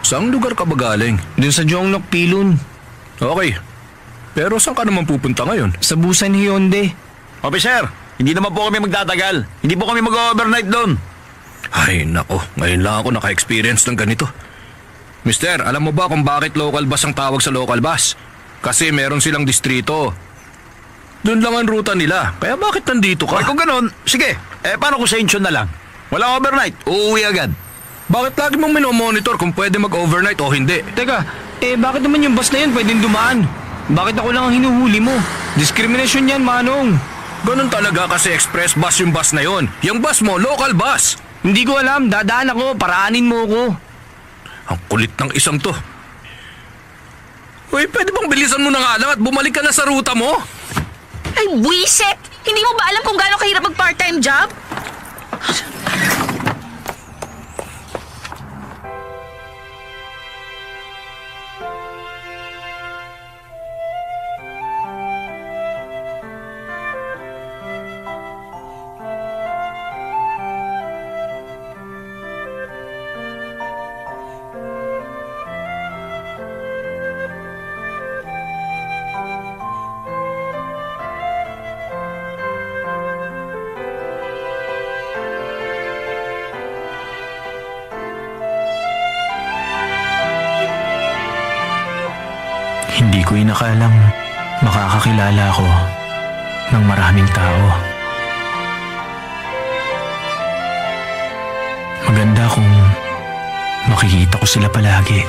saang lugar ka ba galing? Doon sa Jonglok Pilon. Okay. Pero saan ka naman pupunta ngayon? Sa Busan Hyundai. Officer, hindi naman po kami magtatagal. Hindi po kami mag-overnight doon. Ay, nako. Ngayon lang ako naka-experience ng ganito. Mister, alam mo ba kung bakit local bus ang tawag sa local bus? Kasi meron silang distrito. Doon lang ang ruta nila. Kaya bakit nandito Ay, ka? kung ganun, sige. Paano kung sa Incheon na lang? Walang overnight, uuwi agad. Bakit lagi mong minomonitor kung pwede mag-overnight o hindi? Teka, bakit naman yung bus na yun pwedeng dumaan? Bakit ako lang ang hinuhuli mo? Diskriminasyon yan, Manong. Ganun talaga kasi express bus yung bus na yon. Yung bus mo, local bus. Hindi ko alam, dadaan ako, paraanin mo ko. Ang kulit ng isang to. Uy, pwede bang bilisan mo na nga lang at bumalik ka na sa ruta mo? Ay, buwisit! Hindi mo ba alam kung gaano kahirap mag-part-time job? Hindi ko inakalang makakakilala ako ng maraming tao. Maganda kung makikita ko sila palagi.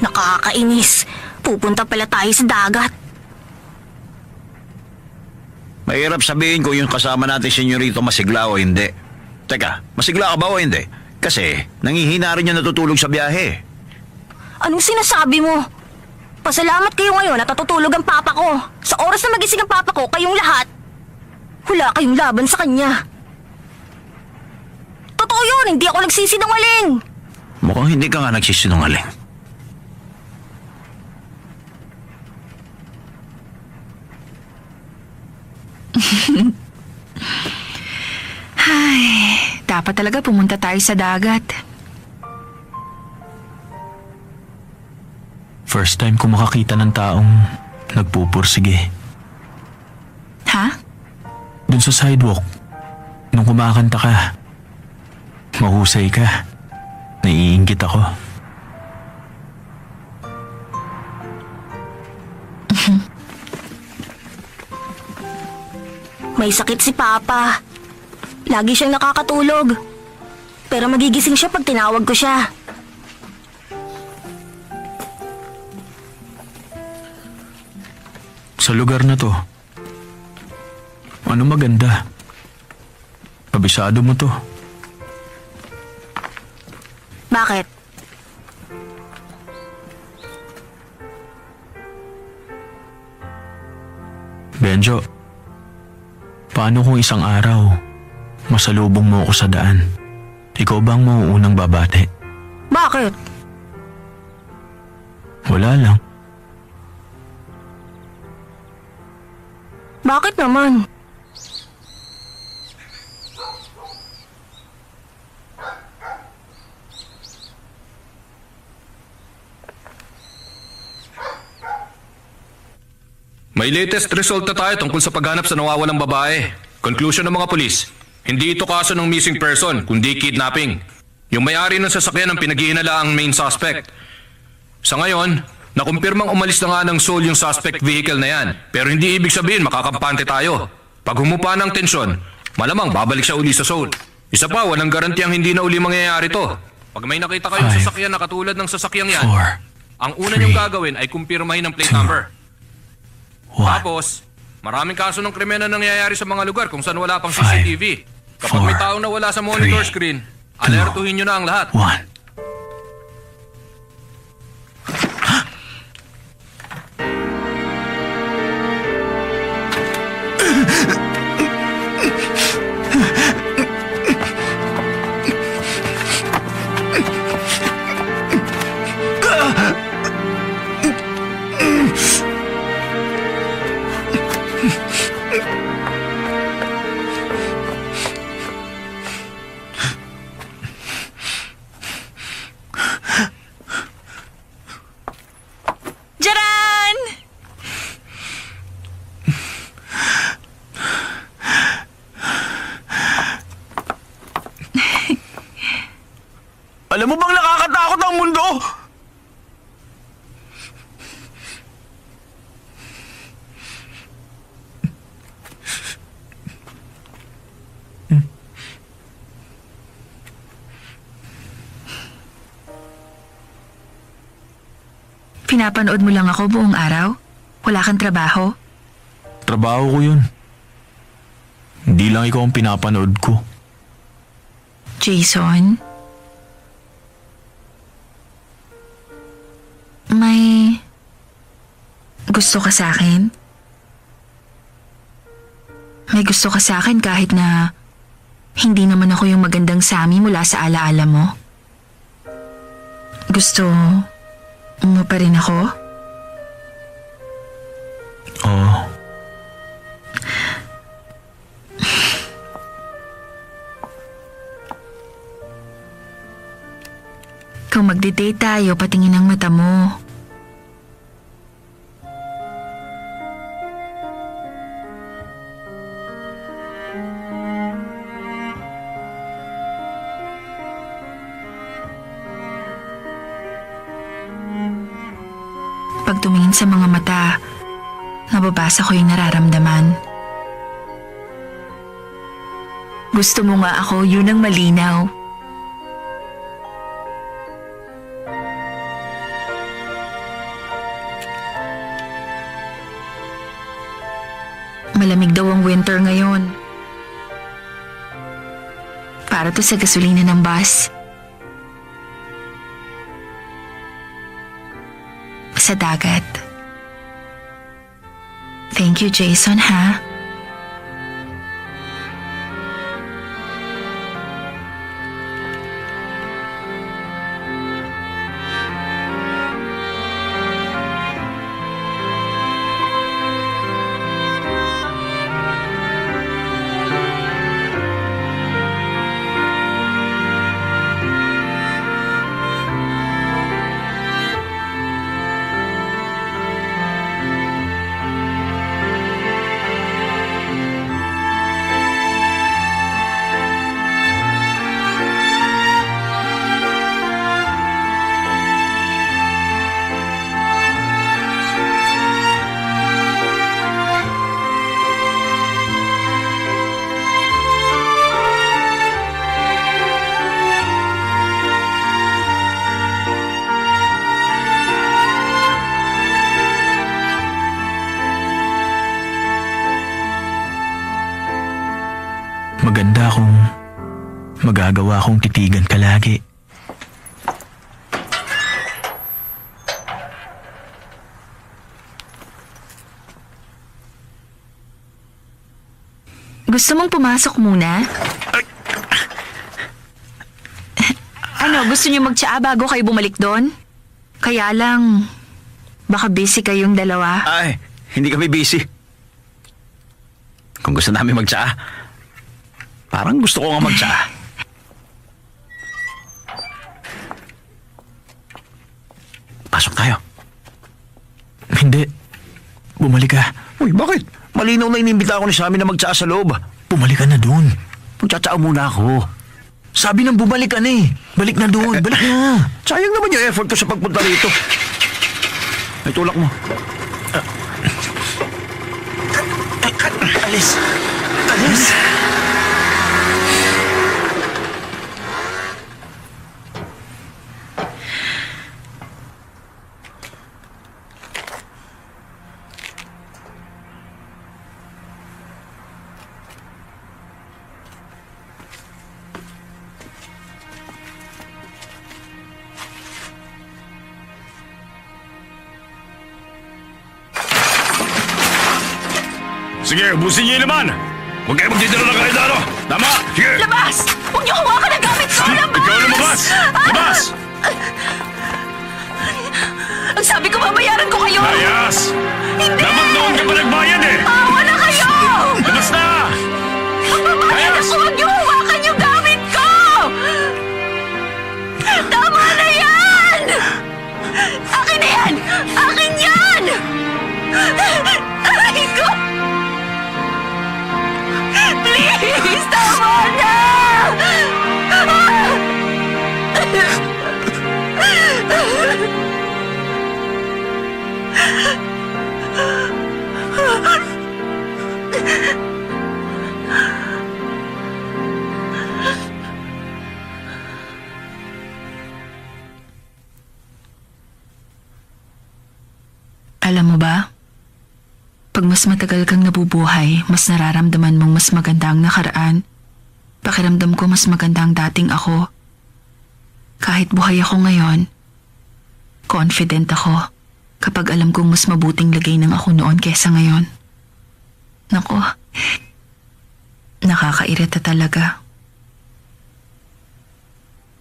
Nakakainis. Pupunta pala tayo sa dagat. Mahirap sabihin kung yung kasama natin senyorito masigla o hindi. Teka, masigla ka ba o hindi? Kasi nangihina rin yung natutulog sa biyahe. Anong sinasabi mo? Pasalamat kayo ngayon at natutulog ang papa ko. Sa oras na magising ang papa ko, kayong lahat, wala kayong laban sa kanya. Totoo yun, hindi ako nagsisinungaling. Mukhang hindi ka nga nagsisinungaling. Ay, dapat talaga pumunta tayo sa dagat. First time ko makakita ng taong nagpupursige. Ha? Dun sa sidewalk, nung kumakanta ka, mahusay ka. Naiinggit ako. May sakit si Papa. Lagi siyang nakakatulog. Pero magigising siya pag tinawag ko siya. Sa lugar na to, ano maganda? Kabisado mo to. Bakit? Benjo, paano kung isang araw, masalubong mo ako sa daan? Ikaw ba ang mauunang babate? Bakit? Wala lang. Bakit naman? May latest result na tayo tungkol sa paghanap sa nawawalang babae. Conclusion ng mga pulis, hindi ito kaso ng missing person, kundi kidnapping. Yung may-ari ng sasakyan ang pinaghihinala ang main suspect. Sa ngayon, nakumpirmang umalis na nga ng Seoul yung suspect vehicle na yan. Pero hindi ibig sabihin makakampante tayo. Pag humupa ng tensyon, malamang babalik siya uli sa Seoul. Isa pa, walang garantiyang hindi na uli mangyayari to. Pag may nakita kayong sasakyan na katulad ng sasakyang yan, ang una niyong gagawin ay kumpirmahin ang plate number. Tapos, maraming kaso ng krimen na nangyayari sa mga lugar kung saan wala pang CCTV. Kapag may taong nawala sa monitor screen, alertuhin nyo na ang lahat. 1. Jaran! Alam mo bang nakakatakot ang mundo? Pinapanood mo lang ako buong araw? Wala kang trabaho? Trabaho ko yun. Hindi lang ikaw ang pinapanood ko. Jason? May gusto ka sa akin? May gusto ka sa akin kahit na hindi naman ako yung magandang Sami mula sa alaala mo? Gusto mo pa rin ako? Oo. Kung magde-date tayo, patingin ang mata mo. Pag tumingin sa mga mata, nababasa ko yung nararamdaman. Gusto mo nga ako, yun ang malinaw. Malamig daw ang winter ngayon. Para to sa gasolina ng bus. Sa dagat. Thank you, Jason, ha? Maganda kung magagawa kong titigan ka lagi. Gusto mong pumasok muna? Ano, gusto niyo magtsaa bago kayo bumalik doon? Kaya lang, baka busy kayong dalawa. Ay, hindi kami busy. Kung gusto namin magtsaa, parang gusto ko nga magtsaa. Pasok tayo. Hindi. Bumalik ka. Uy, bakit? Malinaw na inimbita ako ni Sammy na magtsaa sa loob. Bumalik ka na dun. Magtsatsaa muna ako. Sabi nang bumalik ka na eh. Balik na dun. Balik na. Sayang naman yung effort ko sa pagpunta rito. Ay, tulak mo. Alis. Alis. Sige, ubusin niyo yun naman! Huwag kayo magtitira na kahit ano! Tama! Sige! Labas! Huwag niyo hawakan ang gamit ko! Labas! Ikaw lumabas! Labas! Ang sabi ko, babayaran ko kayo! Ayas! Hindi! Dapat noon ka pa nagbayad eh! Awa na kayo! Labas na! Babayaran Ayos! ko! Huwag niyo hawakan yung gamit ko! Tama na yan! Akin na yan! Akin yan! Aray ko! Please! Tama na! Alam mo ba? Pag mas matagal kang nabubuhay, mas nararamdaman mong mas maganda ang nakaraan. Pakiramdam ko mas maganda ang dating ako. Kahit buhay ako ngayon, confident ako kapag alam kong mas mabuting lagay ng ako noon kesa ngayon. Nako, nakakairita talaga.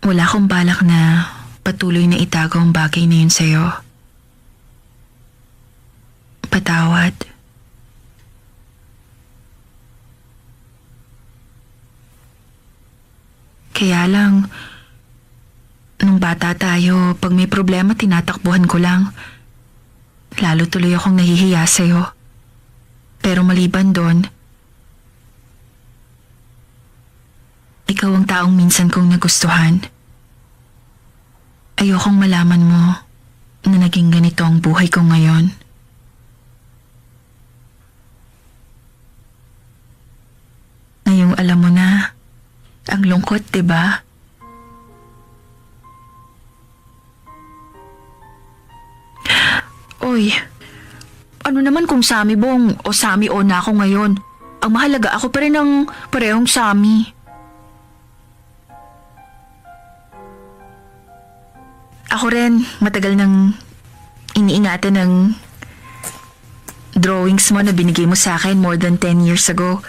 Wala akong balak na patuloy na itago ang bagay na yun sa'yo. Patawad. Kaya lang, nung bata tayo, pag may problema tinatakbuhan ko lang. Lalo tuloy akong nahihiya sa'yo. Pero maliban doon, ikaw ang taong minsan kong nagustuhan. Ayokong malaman mo na naging ganito ang buhay ko ngayon. Ngayong alam mo na, ang lungkot, diba? Uy, ano naman kung Sami Bong o Sami O na ako ngayon? Ang mahalaga ako pa rin ng parehong Sami. Ako rin, matagal nang iniingatan ng drawings mo na binigay mo sa akin more than 10 years ago.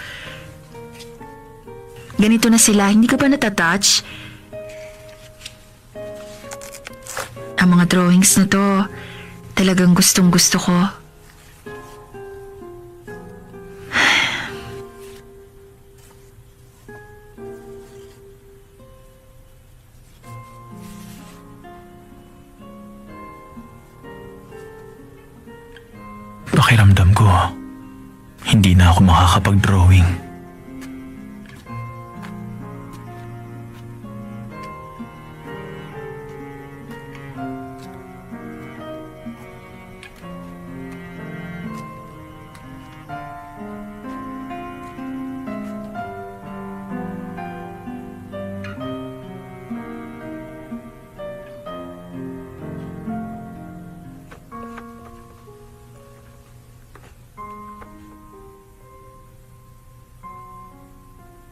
Ganito na sila, hindi ka ba natatouch? Ang mga drawings na to, talagang gustong gusto ko. Pakiramdam ko, hindi na ako makakapag-drawing.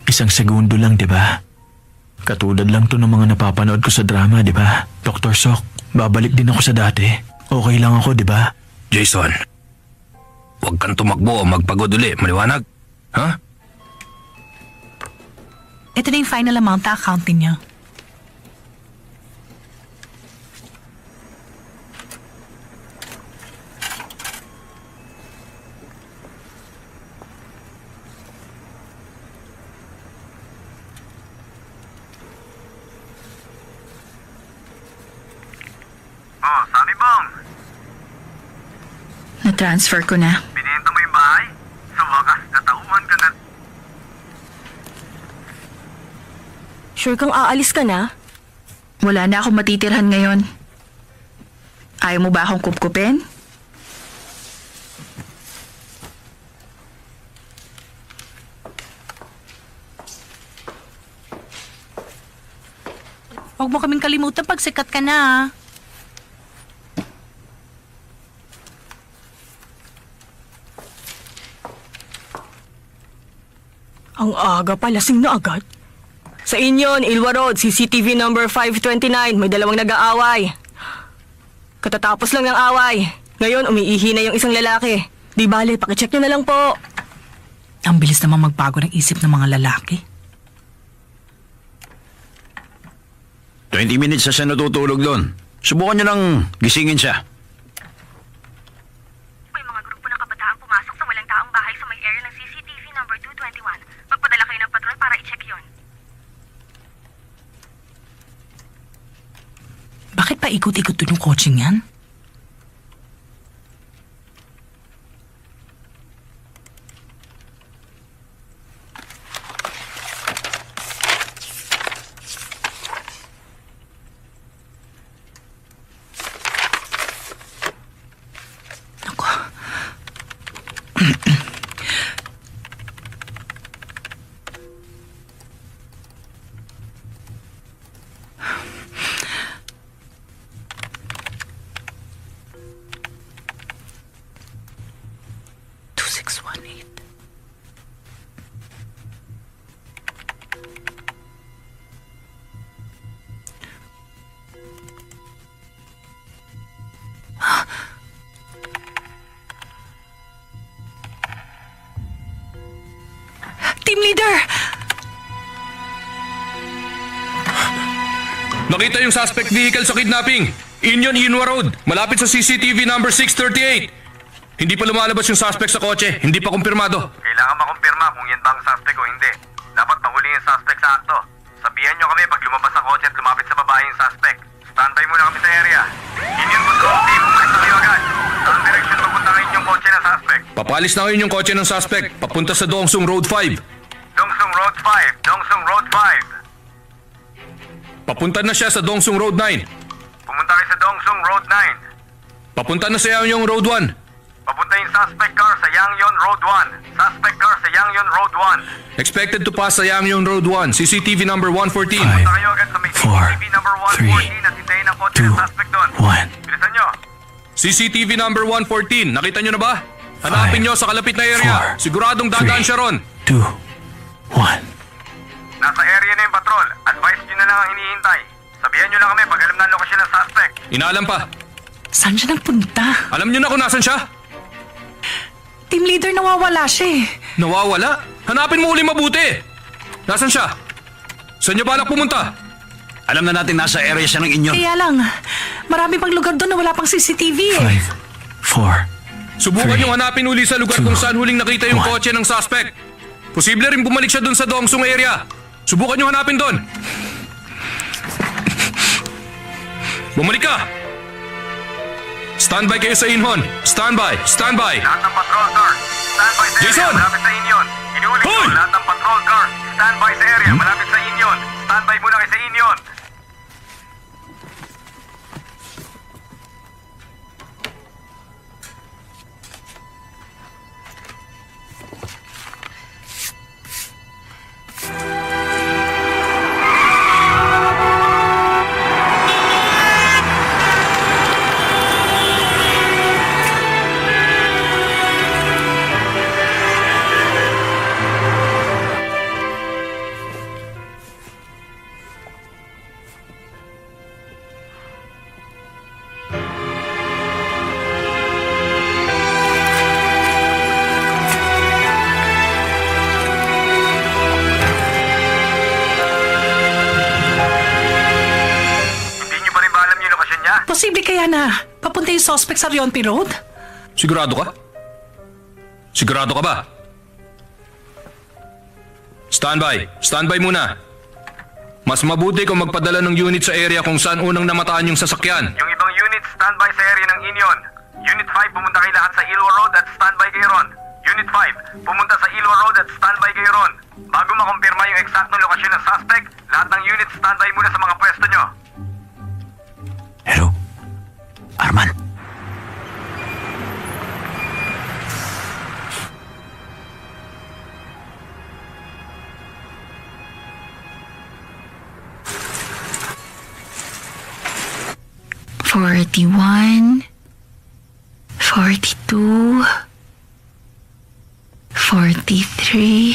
Isang segundo lang, di ba? Katulad lang to ng mga napapanood ko sa drama, di ba? Dr. Sok, babalik din ako sa dati. Okay lang ako, di ba? Jason, huwag kang tumakbo o magpagod uli. Maliwanag? Ha? Ito na yung final amount na accountin niya. Oh, Sammy Bong, Na-transfer ko na. binenta mo yung bahay? Sa wakas, natauhan ka na. Sure kang aalis ka na? Wala na akong matitirhan ngayon. Ayaw mo ba akong kupkupin? Huwag mo kaming kalimutan pag sikat ka na, ah. Ang aga pa, lasing na agad. Sa inyon, Ilwa Road, CCTV number 529, may dalawang nag-aaway. Katatapos lang ng away. Ngayon, umiihi na yung isang lalaki. Di bale, pakicheck nyo na lang po. Ang bilis naman magbago ng isip ng mga lalaki. 20 minutes na siya natutulog doon. Subukan niyo nang gisingin siya. May mga grupo ng kabataang pumasok sa walang taong bahay sa may area ng CCTV number 221. Magpadala kayo ng patrol para i-check yun. Bakit pa ikot-ikot dun yung coaching yan? Ako. Team leader! Nakita yung suspect vehicle sa kidnapping. Inyon Inwa Road, malapit sa CCTV number 638. Hindi pa lumalabas yung suspect sa kotse. Hindi pa kumpirmado. Kailangan makumpirma kung yan ba ang suspect o hindi. Dapat mahuli yung suspect sa akto. Sabihan nyo kami pag lumabas sa kotse at lumapit sa babae yung suspect. Standby muna kami sa area. Union Patrol Team, umalis na kayo agad. Saan direction papunta ngayon yung kotse ng suspect? Papalis na ngayon yung kotse ng suspect. Papunta sa Dongsung Road 5. Dongsung Road 5, Dongsung Road 5. Papunta na siya sa Dongsung Road 9. Pumunta kayo sa Dongsung Road 9. Papunta na sa yung Road 1. Papunta yung suspect car sa Yangyon Road 1. Suspect car sa Yangyon Road 1. Expected to pass sa Yangyong Road 1, CCTV number 114. Punta kayo agad sa may CCTV number 114 at hintayin ang kotse ng suspect doon. 1. Bilisan nyo. CCTV number 114, nakita nyo na ba? Hanapin nyo sa kalapit na area. 4, Siguradong dadaan siya ron. 2, 1. Nasa area na yung patrol. Advise nyo na lang ang hinihintay. Sabihan nyo lang kami pag alam na ang lokasyon ng suspect. Inaalam pa. Saan siya nagpunta? Alam nyo na kung nasan siya? Team leader nawawala siya eh. Nawawala? Hanapin mo uli mabuti! Nasaan siya? Saan niya balak pumunta? Alam na natin nasa area siya ng inyon. Kaya lang, marami pang lugar doon na wala pang CCTV eh. 5, 4. Subukan 3, niyong hanapin uli sa lugar 2, kung saan huling nakita yung 1. kotse ng suspect. Posible rin bumalik siya doon sa Dongsung area. Subukan niyong hanapin doon. Bumalik ka! Standby kayo sa Inhon. Standby! Standby! Lahat ng patrol car, standby sa area, Jason! malapit sa inyon. Inuulit ko, Hoy! lahat ng patrol car, standby sa area, malapit sa inyon. Standby muna kayo sa inyon. Hindi niyo pa rin ba alam yung lokasyon niya? Posible kaya na papunta yung suspect sa Rionpi Road? Sigurado ka? Sigurado ka ba? Standby! Standby muna! Mas mabuti kung magpadala ng unit sa area kung saan unang namataan yung sasakyan. Yung ibang unit, standby sa area ng inyon. Unit 5, pumunta kayo lahat sa Ilwa Road at standby kayo ron. Unit 5, pumunta sa Ilwa Road at standby kayo ron. Bago makumpirma yung eksaktong lokasyon ng suspect, lahat ng unit standby muna sa mga pwesto nyo. Hello? Arman? $41, 42, 43.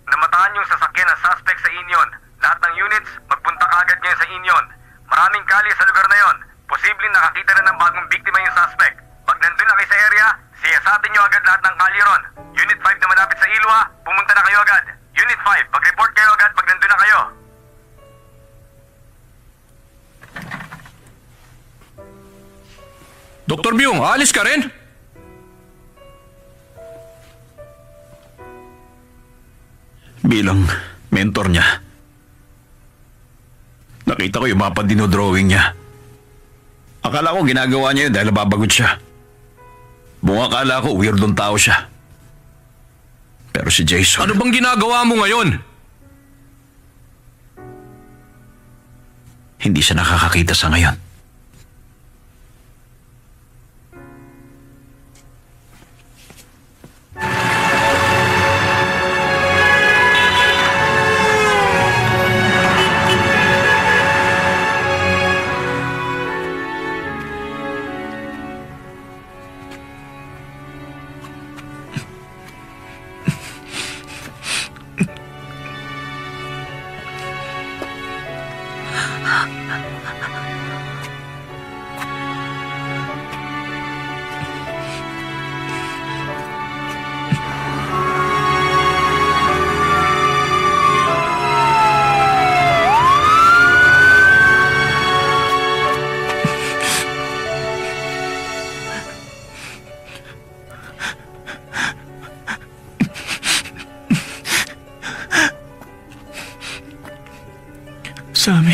Namataan yung sasakyan ng suspect sa inyon. Lahat ng units, magpunta kaagad ngayon sa inyon. Maraming kali sa lugar na yon. Posibleng nakakita na ng bagong biktima yung suspect. Pag nandun na kayo sa area, siyasatin nyo agad lahat ng kali ron. Unit 5 na malapit sa Ilwa, pumunta na kayo agad. Unit 5, mag-report kayo agad pag nandun na kayo. Dr. Byung, aalis ka rin? Bilang mentor niya. Nakita ko yung mapa dinodrawing niya. Akala ko ginagawa niya yun dahil nababagot siya. Buong akala ko weirdong tao siya. Pero si Jason... Ano bang ginagawa mo ngayon? Hindi siya nakakakita sa ngayon. Sammy!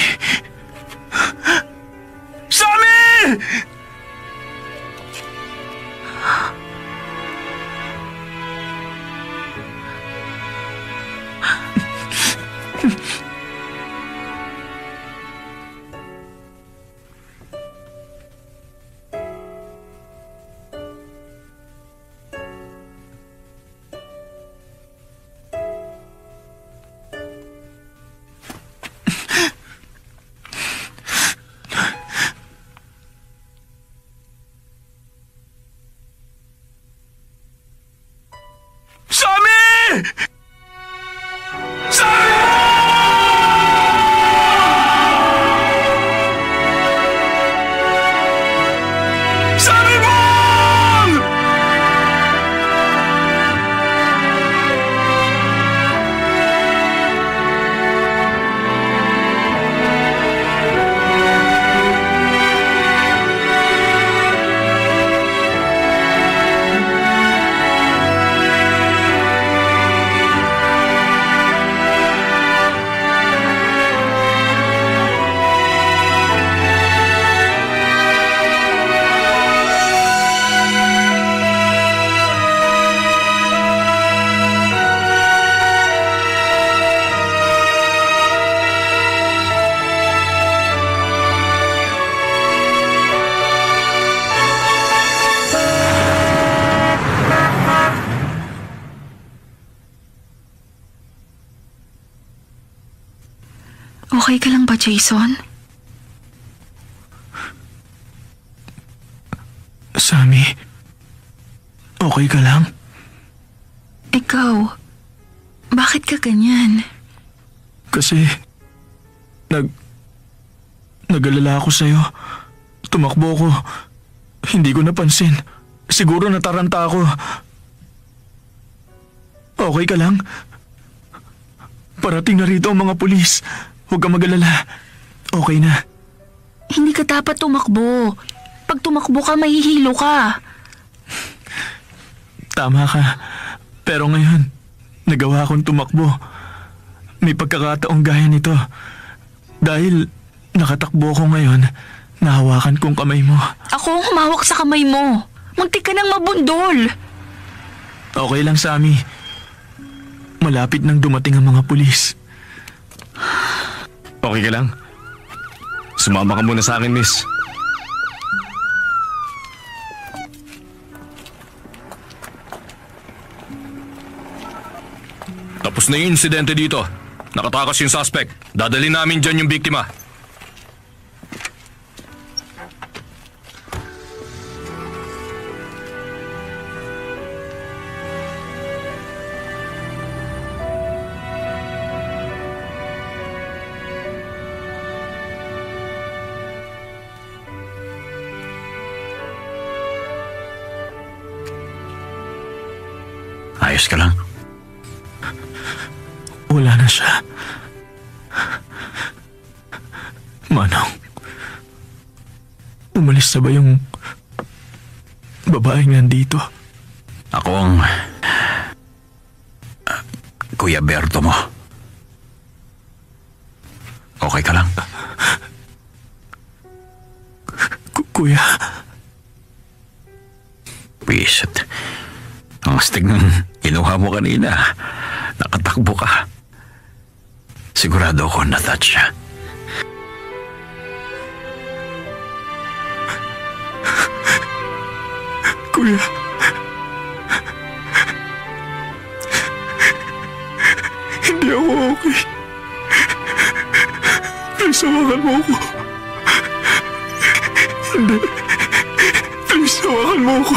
Sammy! Okay ka lang ba, Jason? Sammy, okay ka lang? Ikaw, bakit ka ganyan? Kasi, nag-alala ako sa'yo. Tumakbo ko. Hindi ko napansin. Siguro nataranta ako. Okay ka lang? Parating na rito ang mga pulis. Huwag ka mag-alala. Okay na. Hindi ka dapat tumakbo. Pag tumakbo ka, mahihilo ka. Tama ka. Pero ngayon, nagawa akong tumakbo. May pagkakataong gaya nito. Dahil nakatakbo ko ngayon, nahawakan kong kamay mo. Ako ang humawak sa kamay mo. Muntik ka nang mabundol. Okay lang, Sammy. Malapit nang dumating ang mga pulis. Okay ka lang? Sumama ka muna sa akin, miss. Tapos na yung insidente dito. Nakatakas yung suspect. Dadalhin namin dyan yung biktima. Ayos ka lang? Wala na siya. Manong, umalis na ba yung babaeng nandito? Ako ang Kuya Berto mo. Okay ka lang? Kuya, Bisit. Ang astig ng kinuha mo kanina. Nakatakbo ka. Sigurado ako na-touch siya. Kuya. Hindi ako okay. Please, hawakan mo ako. Hindi. Please, hawakan mo ako.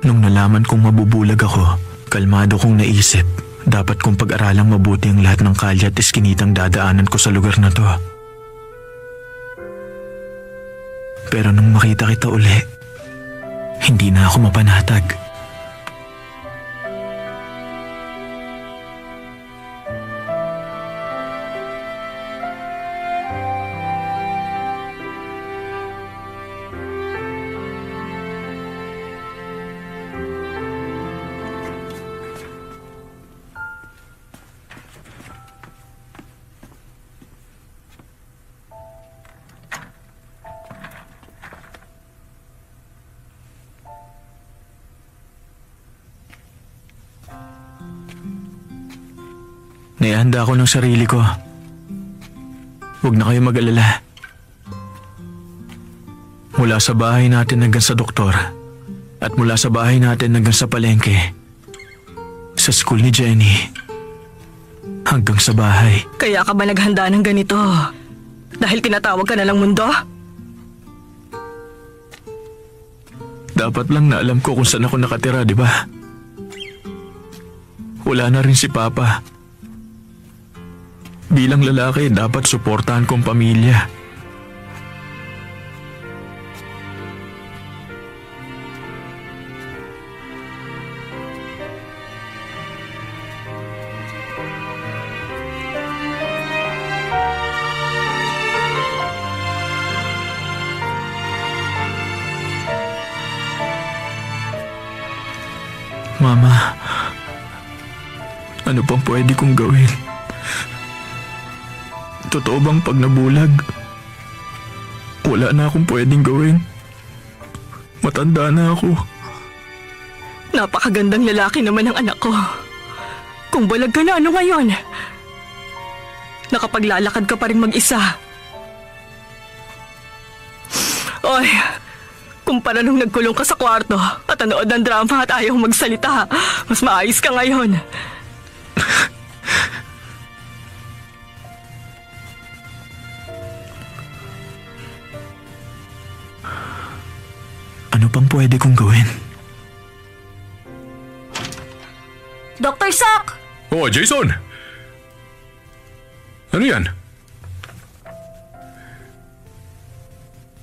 Nung nalaman kong mabubulag ako, kalmado kong naisip, dapat kong pag-aralang mabuti ang lahat ng kalye at iskinitang dadaanan ko sa lugar na to. Pero nung makita kita uli, hindi na ako mapanatag. Naihanda ko ng sarili ko. Huwag na kayo mag-alala. Mula sa bahay natin hanggang sa doktor, at mula sa bahay natin hanggang sa palengke, sa school ni Jenny, hanggang sa bahay. Kaya ka ba naghanda ng ganito? Dahil tinatawag ka na lang mundo? Dapat lang na alam ko kung saan ako nakatira, di ba? Wala na rin si Papa. Bilang lalaki, dapat suportahan kong pamilya. Mama, ano pang pwede kong gawin? Totoo bang pag nabulag, wala na akong pwedeng gawin? Matanda na ako. Napakagandang lalaki naman ang anak ko. Kung balag ka na, ano ngayon? Nakapaglalakad ka pa rin mag-isa. Oy, kumpara nung nagkulong ka sa kwarto at nanood ng drama at ayaw magsalita, mas maayos ka ngayon. Ano pang pwede kong gawin? Dr. Sok! Oh, Jason! Ano yan?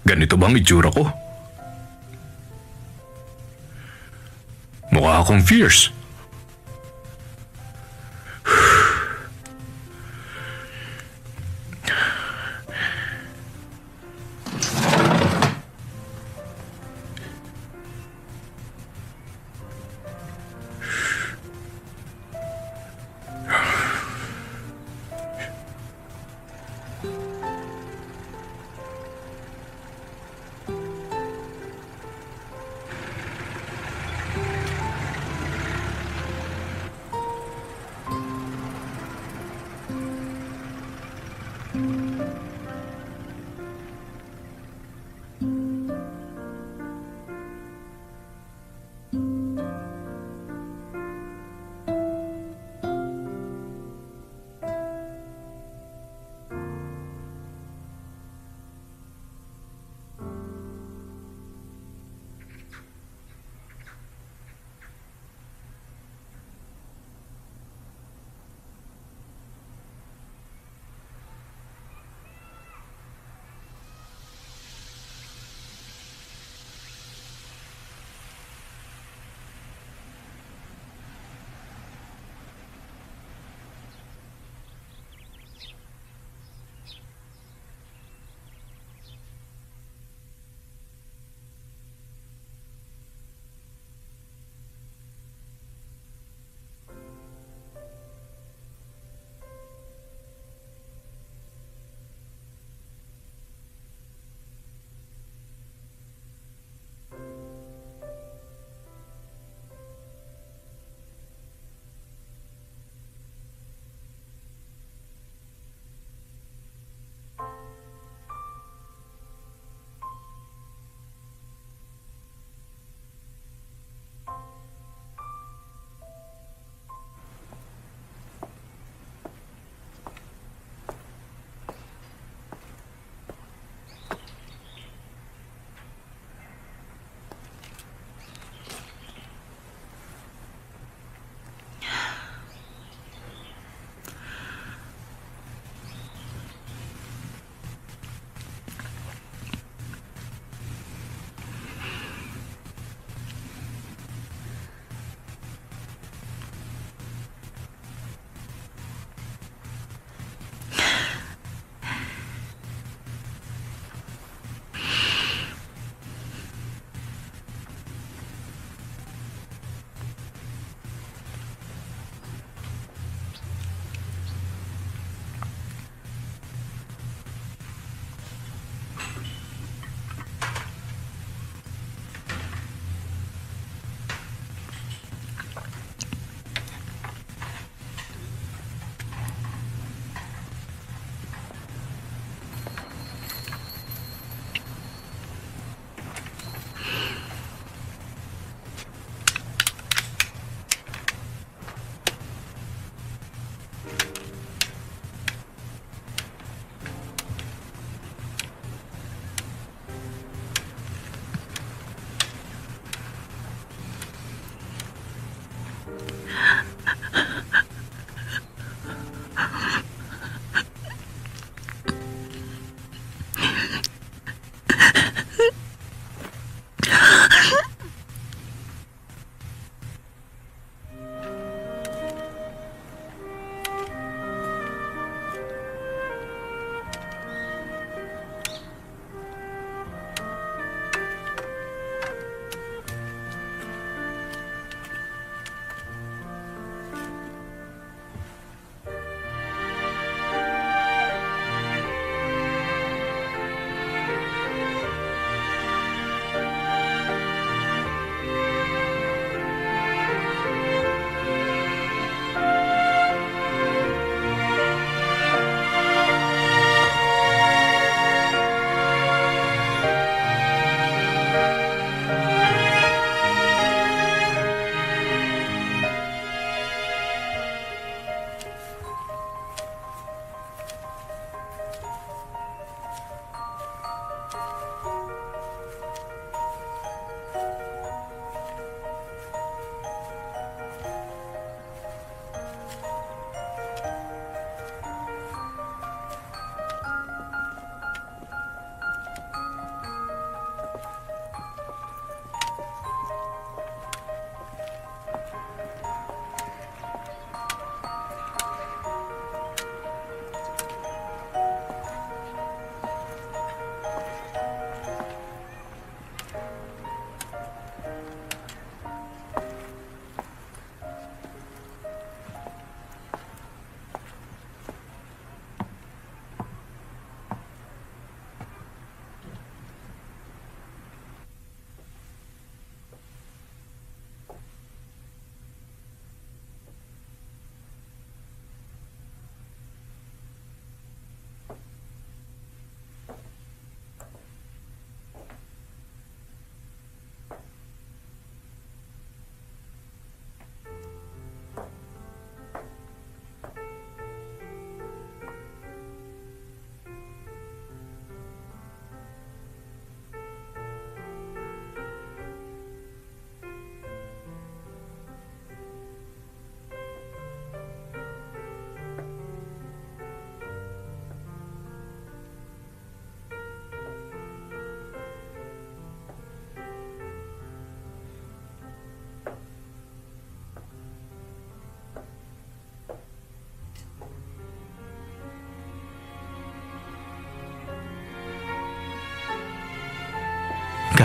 Ganito bang itsura ko? Mukha akong fierce.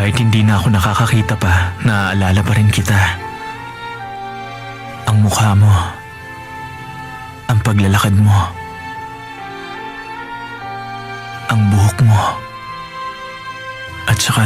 Kahit hindi na ako nakakakita pa, naaalala pa rin kita. Ang mukha mo. Ang paglalakad mo. Ang buhok mo. At saka